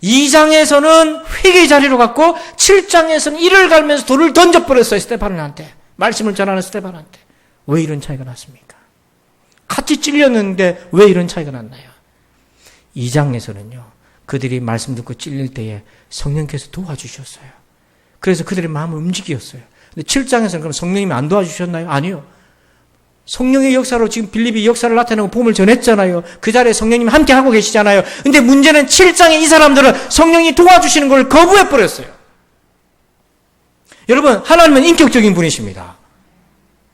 2장에서는 회개의 자리로 갔고 7장에서는 이를 갈면서 돌을 던져버렸어요. 스데반한테. 말씀을 전하는 스데반한테. 왜 이런 차이가 났습니까? 같이 찔렸는데 왜 이런 차이가 났나요? 2장에서는요. 그들이 말씀 듣고 찔릴 때에 성령께서 도와주셨어요. 그래서 그들의 마음을 움직였어요. 근데 7장에서는 그럼 성령님이 안 도와주셨나요? 아니요. 성령의 역사로 지금 빌립이 역사를 나타내고 복음을 전했잖아요. 그 자리에 성령님이 함께 하고 계시잖아요. 근데 문제는 7장에 이 사람들은 성령이 도와주시는 걸 거부해버렸어요. 여러분, 하나님은 인격적인 분이십니다.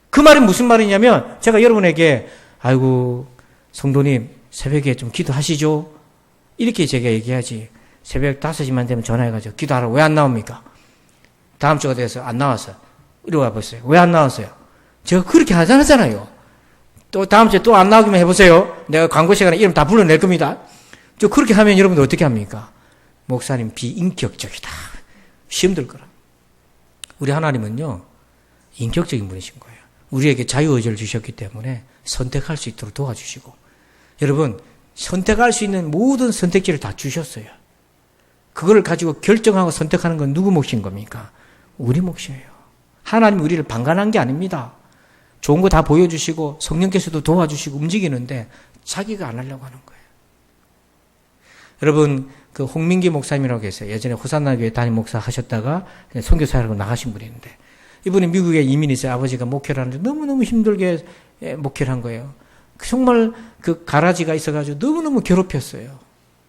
그 말은 무슨 말이냐면, 제가 여러분에게, 아이고, 성도님, 새벽에 좀 기도하시죠? 이렇게 제가 얘기하지. 새벽 5시만 되면 전화해가지고, 기도하라고 왜 안 나옵니까? 다음 주가 돼서 안 나왔어요. 이리 와보세요. 왜 안 나왔어요? 제가 그렇게 하잖아요. 또 다음 주에 또 안 나오기만 해보세요. 내가 광고 시간에 이름 다 불러낼 겁니다. 저 그렇게 하면 여러분들 어떻게 합니까? 목사님 비인격적이다. 시험 들 거라. 우리 하나님은요, 인격적인 분이신 거예요. 우리에게 자유의지를 주셨기 때문에 선택할 수 있도록 도와주시고, 여러분, 선택할 수 있는 모든 선택지를 다 주셨어요. 그걸 가지고 결정하고 선택하는 건 누구 몫인 겁니까? 우리 몫이에요. 하나님은 우리를 방관한 게 아닙니다. 좋은 거 다 보여주시고 성령께서도 도와주시고 움직이는데 자기가 안 하려고 하는 거예요. 여러분, 그 홍민기 목사님이라고 계세요. 예전에 호산나 교회 담임 목사 하셨다가 선교사라고 나가신 분이 있는데, 이분이 미국에 이민이 있어요. 아버지가 목회를 하는데 너무너무 힘들게 목회를 한 거예요. 정말 그 가라지가 있어가지고 너무너무 괴롭혔어요.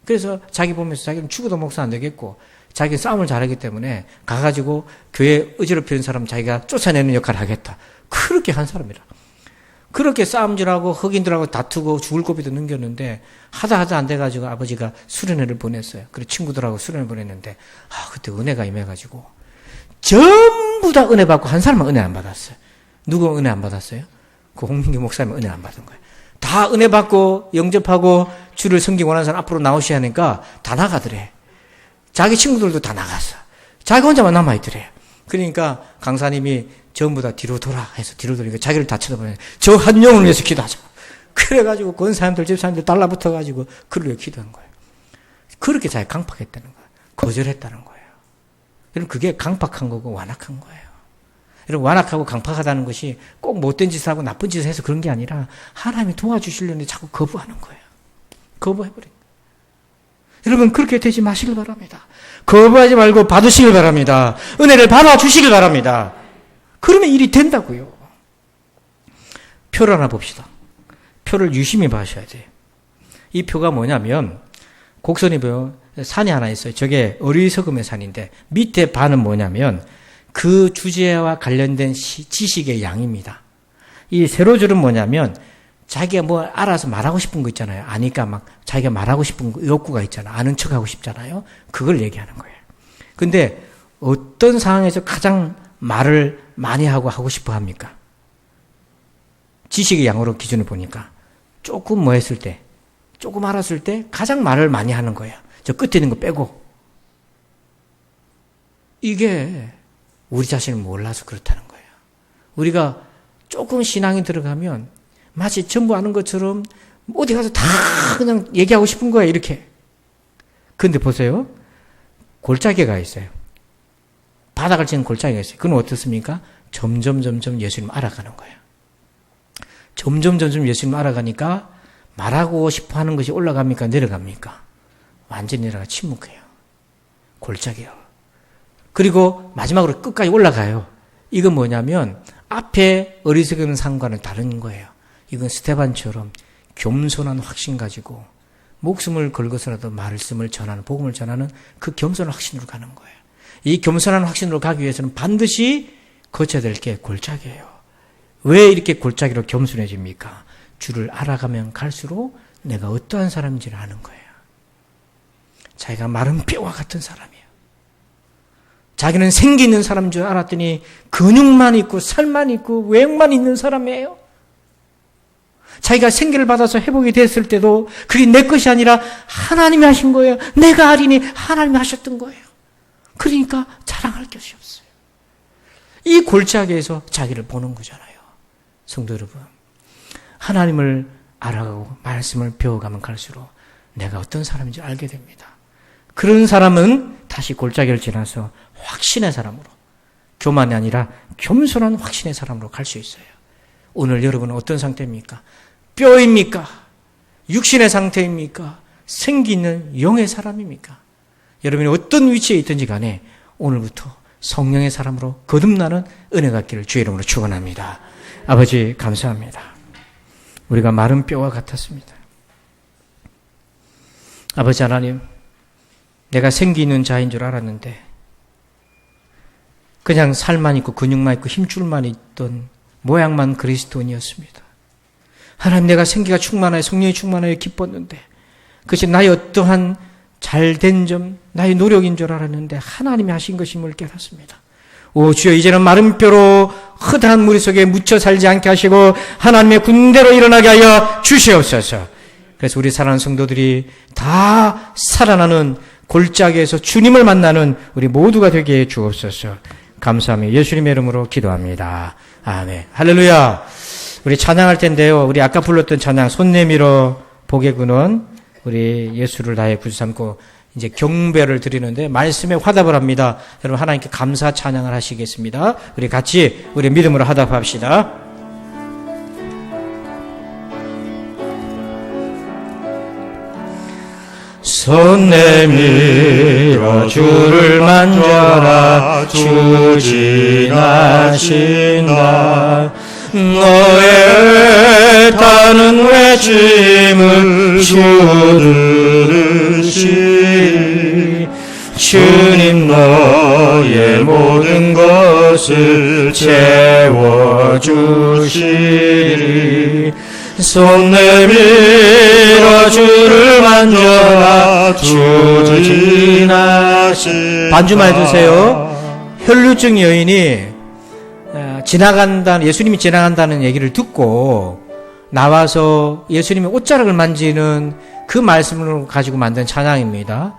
그래서 자기 보면서 자기는 죽어도 목사 안 되겠고, 자기는 싸움을 잘하기 때문에 가가지고 교회 어지럽히는 사람 자기가 쫓아내는 역할을 하겠다. 그렇게 한 사람이라. 그렇게 싸움질하고 흑인들하고 다투고 죽을 고비도 넘겼는데 하다 안 돼가지고 아버지가 수련회를 보냈어요. 그리고 친구들하고 수련회 보냈는데, 그때 은혜가 임해가지고 전부 다 은혜 받고 한 사람만 은혜 안 받았어요. 누구 은혜 안 받았어요? 그 홍민기 목사님 은혜 안 받은 거예요. 다 은혜 받고 영접하고 주를 섬기기 원하는 사람 앞으로 나오셔야 하니까 다 나가더래. 자기 친구들도 다 나갔어. 자기 혼자만 남아있더래. 그러니까 강사님이 전부 다 뒤로 돌아 해서 뒤로 돌리니까 자기를 다 쳐다보면 저 한 영혼을 위해서 기도하자. 그래가지고 건 사람들 집사람들 달라붙어가지고 그를 위해 기도한 거예요. 그렇게 자기 강팍했다는 거예요. 거절했다는 거예요. 여러분, 그게 강팍한 거고 완악한 거예요. 여러분, 완악하고 강팍하다는 것이 꼭 못된 짓을 하고 나쁜 짓을 해서 그런 게 아니라 하나님이 도와주시려는데 자꾸 거부하는 거예요. 거부해버린 거예요. 여러분, 그렇게 되지 마시길 바랍니다. 거부하지 말고 받으시길 바랍니다. 은혜를 받아주시길 바랍니다. 그러면 일이 된다고요. 표를 하나 봅시다. 표를 유심히 봐셔야 돼요. 이 표가 뭐냐면, 곡선이 산이 하나 있어요. 저게 어리석음의 산인데, 밑에 반은 뭐냐면 그 주제와 관련된 지식의 양입니다. 이 세로줄은 뭐냐면 자기가 뭐 알아서 말하고 싶은 거 있잖아요. 아니까 막 자기가 말하고 싶은 욕구가 있잖아. 아는 척하고 싶잖아요. 그걸 얘기하는 거예요. 근데 어떤 상황에서 가장 말을 많이 하고 싶어 합니까? 지식의 양으로 기준을 보니까 조금 뭐 했을 때, 조금 알았을 때 가장 말을 많이 하는 거예요. 저 끝에 있는 거 빼고. 이게 우리 자신을 몰라서 그렇다는 거예요. 우리가 조금 신앙이 들어가면 마치 전부 아는 것처럼 어디 가서 다 그냥 얘기하고 싶은 거예요, 이렇게. 근데 보세요. 골짜기가 있어요. 바닥을 치는 골짜기가 있어요. 그건 어떻습니까? 점점 예수님 알아가는 거예요. 점점 예수님 알아가니까 말하고 싶어 하는 것이 올라갑니까? 내려갑니까? 완전히 내려가 침묵해요. 골짜기요. 그리고 마지막으로 끝까지 올라가요. 이건 뭐냐면 앞에 어리석은 상과는 다른 거예요. 이건 스데반처럼 겸손한 확신 가지고 목숨을 걸고서라도 말씀을 전하는, 복음을 전하는 그 겸손한 확신으로 가는 거예요. 이 겸손한 확신으로 가기 위해서는 반드시 거쳐야 될 게 골짜기예요. 왜 이렇게 골짜기로 겸손해집니까? 주를 알아가면 갈수록 내가 어떠한 사람인지를 아는 거예요. 자기가 마른 뼈와 같은 사람이에요. 자기는 생기 있는 사람인 줄 알았더니 근육만 있고 살만 있고 외형만 있는 사람이에요. 자기가 생기를 받아서 회복이 됐을 때도 그게 내 것이 아니라 하나님이 하신 거예요. 내가 하리니 하나님이 하셨던 거예요. 그러니까 자랑할 것이 없어요. 이 골짜기에서 자기를 보는 거잖아요. 성도 여러분, 하나님을 알아가고 말씀을 배워가면 갈수록 내가 어떤 사람인지 알게 됩니다. 그런 사람은 다시 골짜기를 지나서 확신의 사람으로, 교만이 아니라 겸손한 확신의 사람으로 갈 수 있어요. 오늘 여러분은 어떤 상태입니까? 뼈입니까? 육신의 상태입니까? 생기 있는 영의 사람입니까? 여러분이 어떤 위치에 있든지 간에 오늘부터 성령의 사람으로 거듭나는 은혜가 있기를 주의 이름으로 축원합니다. 아버지 감사합니다. 우리가 마른 뼈와 같았습니다. 아버지 하나님, 내가 생기 있는 자인 줄 알았는데 그냥 살만 있고 근육만 있고 힘줄만 있던 모양만 그리스도인이었습니다. 하나님, 내가 생기가 충만하여 성령이 충만하여 기뻤는데 그것이 나의 어떠한 잘된 점, 나의 노력인 줄 알았는데 하나님이 하신 것임을 깨닫습니다. 오 주여, 이제는 마른 뼈로 허다한 무리 속에 묻혀 살지 않게 하시고 하나님의 군대로 일어나게 하여 주시옵소서. 그래서 우리 사랑하는 성도들이 다 살아나는 골짜기에서 주님을 만나는 우리 모두가 되게 해 주옵소서. 감사하며 예수님의 이름으로 기도합니다. 아멘. 할렐루야. 우리 찬양할 텐데요. 우리 아까 불렀던 찬양 손 내밀어 보게 구는 우리 예수를 나의 구주 삼고 이제 경배를 드리는데 말씀에 화답을 합니다. 여러분 하나님께 감사 찬양을 하시겠습니다. 우리 같이 우리 믿음으로 화답합시다. 손 내밀어 주를 만져라. 주 지나신다. 너의 타는 외침을 주 들으시리. 주님 너의 모든 것을 채워주시리. 손 내밀어 주를 만져라. 주 지나신. 반주만 해주세요. 혈루증 여인이 예수님이 지나간다는 얘기를 듣고 나와서 예수님의 옷자락을 만지는 그 말씀을 가지고 만든 찬양입니다.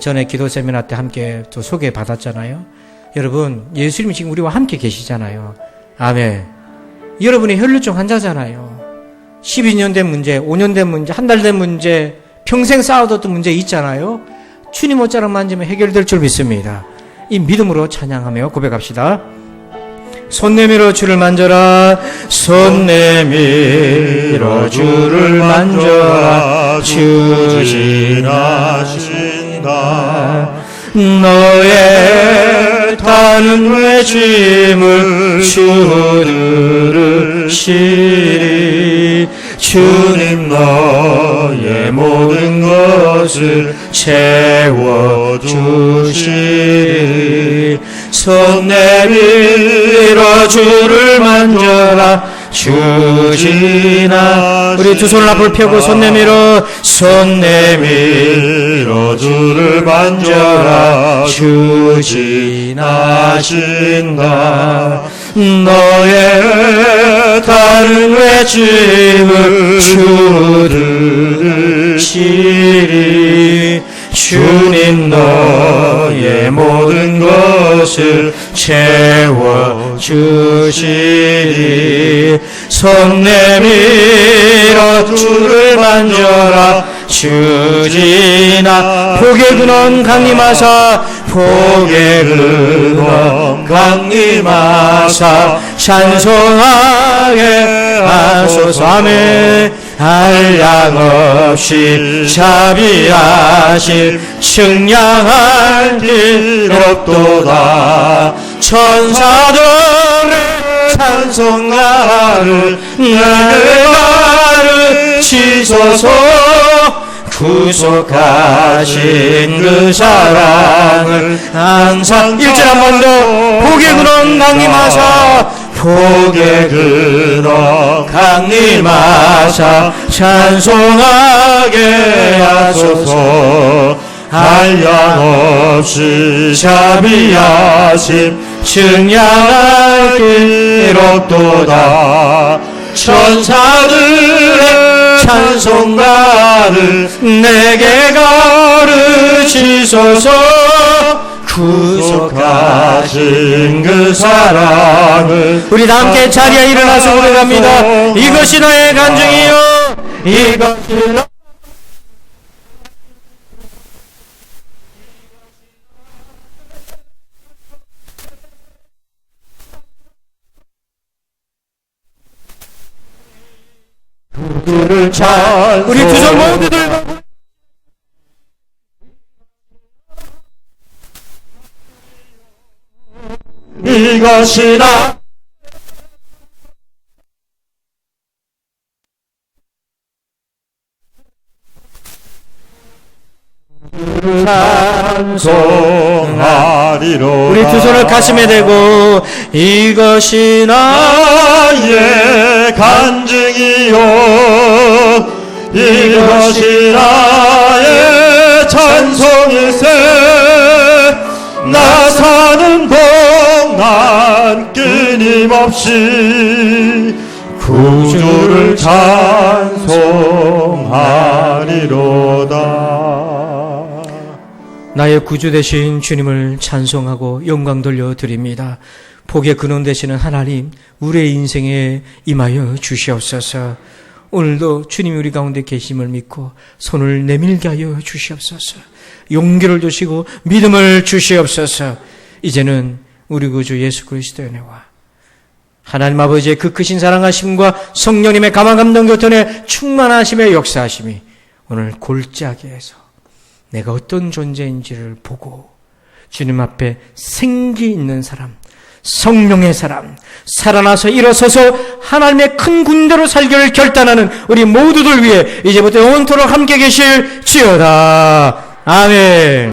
전에 기도 세미나 때 함께 또 소개 받았잖아요. 여러분, 예수님이 지금 우리와 함께 계시잖아요. 아멘. 여러분이 혈루증 환자잖아요. 12년 된 문제, 5년 된 문제, 한 달 된 문제, 평생 쌓아뒀던 문제 있잖아요. 주님 옷자락 만지면 해결될 줄 믿습니다. 이 믿음으로 찬양하며 고백합시다. 손 내밀어 주를 만져라. 손 내밀어 주를 만져라. 주 지나신다. 너의 타는 외침을 주 들으시리. 주님 너의 모든 것을 채워주시리. 손 내밀어 주를 만져라. 주 지나. 우리 두 손을 앞을 펴고 손 내밀어 주를 만져라. 주 지나신다. 너의 다른 외침을 주 들으시리. 주님 너의 모든 것을 채워주시리. 손 내밀어 주를 만져라. 주 지나. 복의 근원 강림하사. 복의 근원 강림하사. 찬송하게 하소서. 아멘. 한량없이 자비하실 측량할 길 없도다. 천사들의 찬송가를 내게 가르치소서. 구속하신 그 사랑을 항상. 1절 한 번 더. 복의 근원 강림하사. 복의 근원 강림하사. 찬송하게 하소서. 한량없이 자비하심 측량할 길 없도다. 천사들의 찬송가를 내게 가르치소서. 구속하신 그 사랑을 우리 다 함께 자리에 일어나서 고백합니다. 이것이 너의 간증이요, 이것이 너 그를 찬송 우리 두 손 모두 들고 이것이 나 찬송하리로 우리 두 손을 가슴에 대고 이것이 나의 간증이요 이것이 나의 찬송일세 나 사는 동안 끊임없이 구주를 찬송하리로다. 나의 구주 되신 주님을 찬송하고 영광 돌려드립니다. 복의 근원 되시는 하나님, 우리의 인생에 임하여 주시옵소서. 오늘도 주님이 우리 가운데 계심을 믿고 손을 내밀게 하여 주시옵소서. 용기를 주시고 믿음을 주시옵소서. 이제는 우리 구주 예수 그리스도의 은혜와 하나님 아버지의 그 크신 사랑하심과 성령님의 감화 감동 교통의 충만하심의 역사하심이 오늘 골짜기에서 내가 어떤 존재인지를 보고 주님 앞에 생기 있는 사람, 성령의 사람, 살아나서 일어서서 하나님의 큰 군대로 살기를 결단하는 우리 모두들 위해 이제부터 영원토록 함께 계실지어다. 아멘.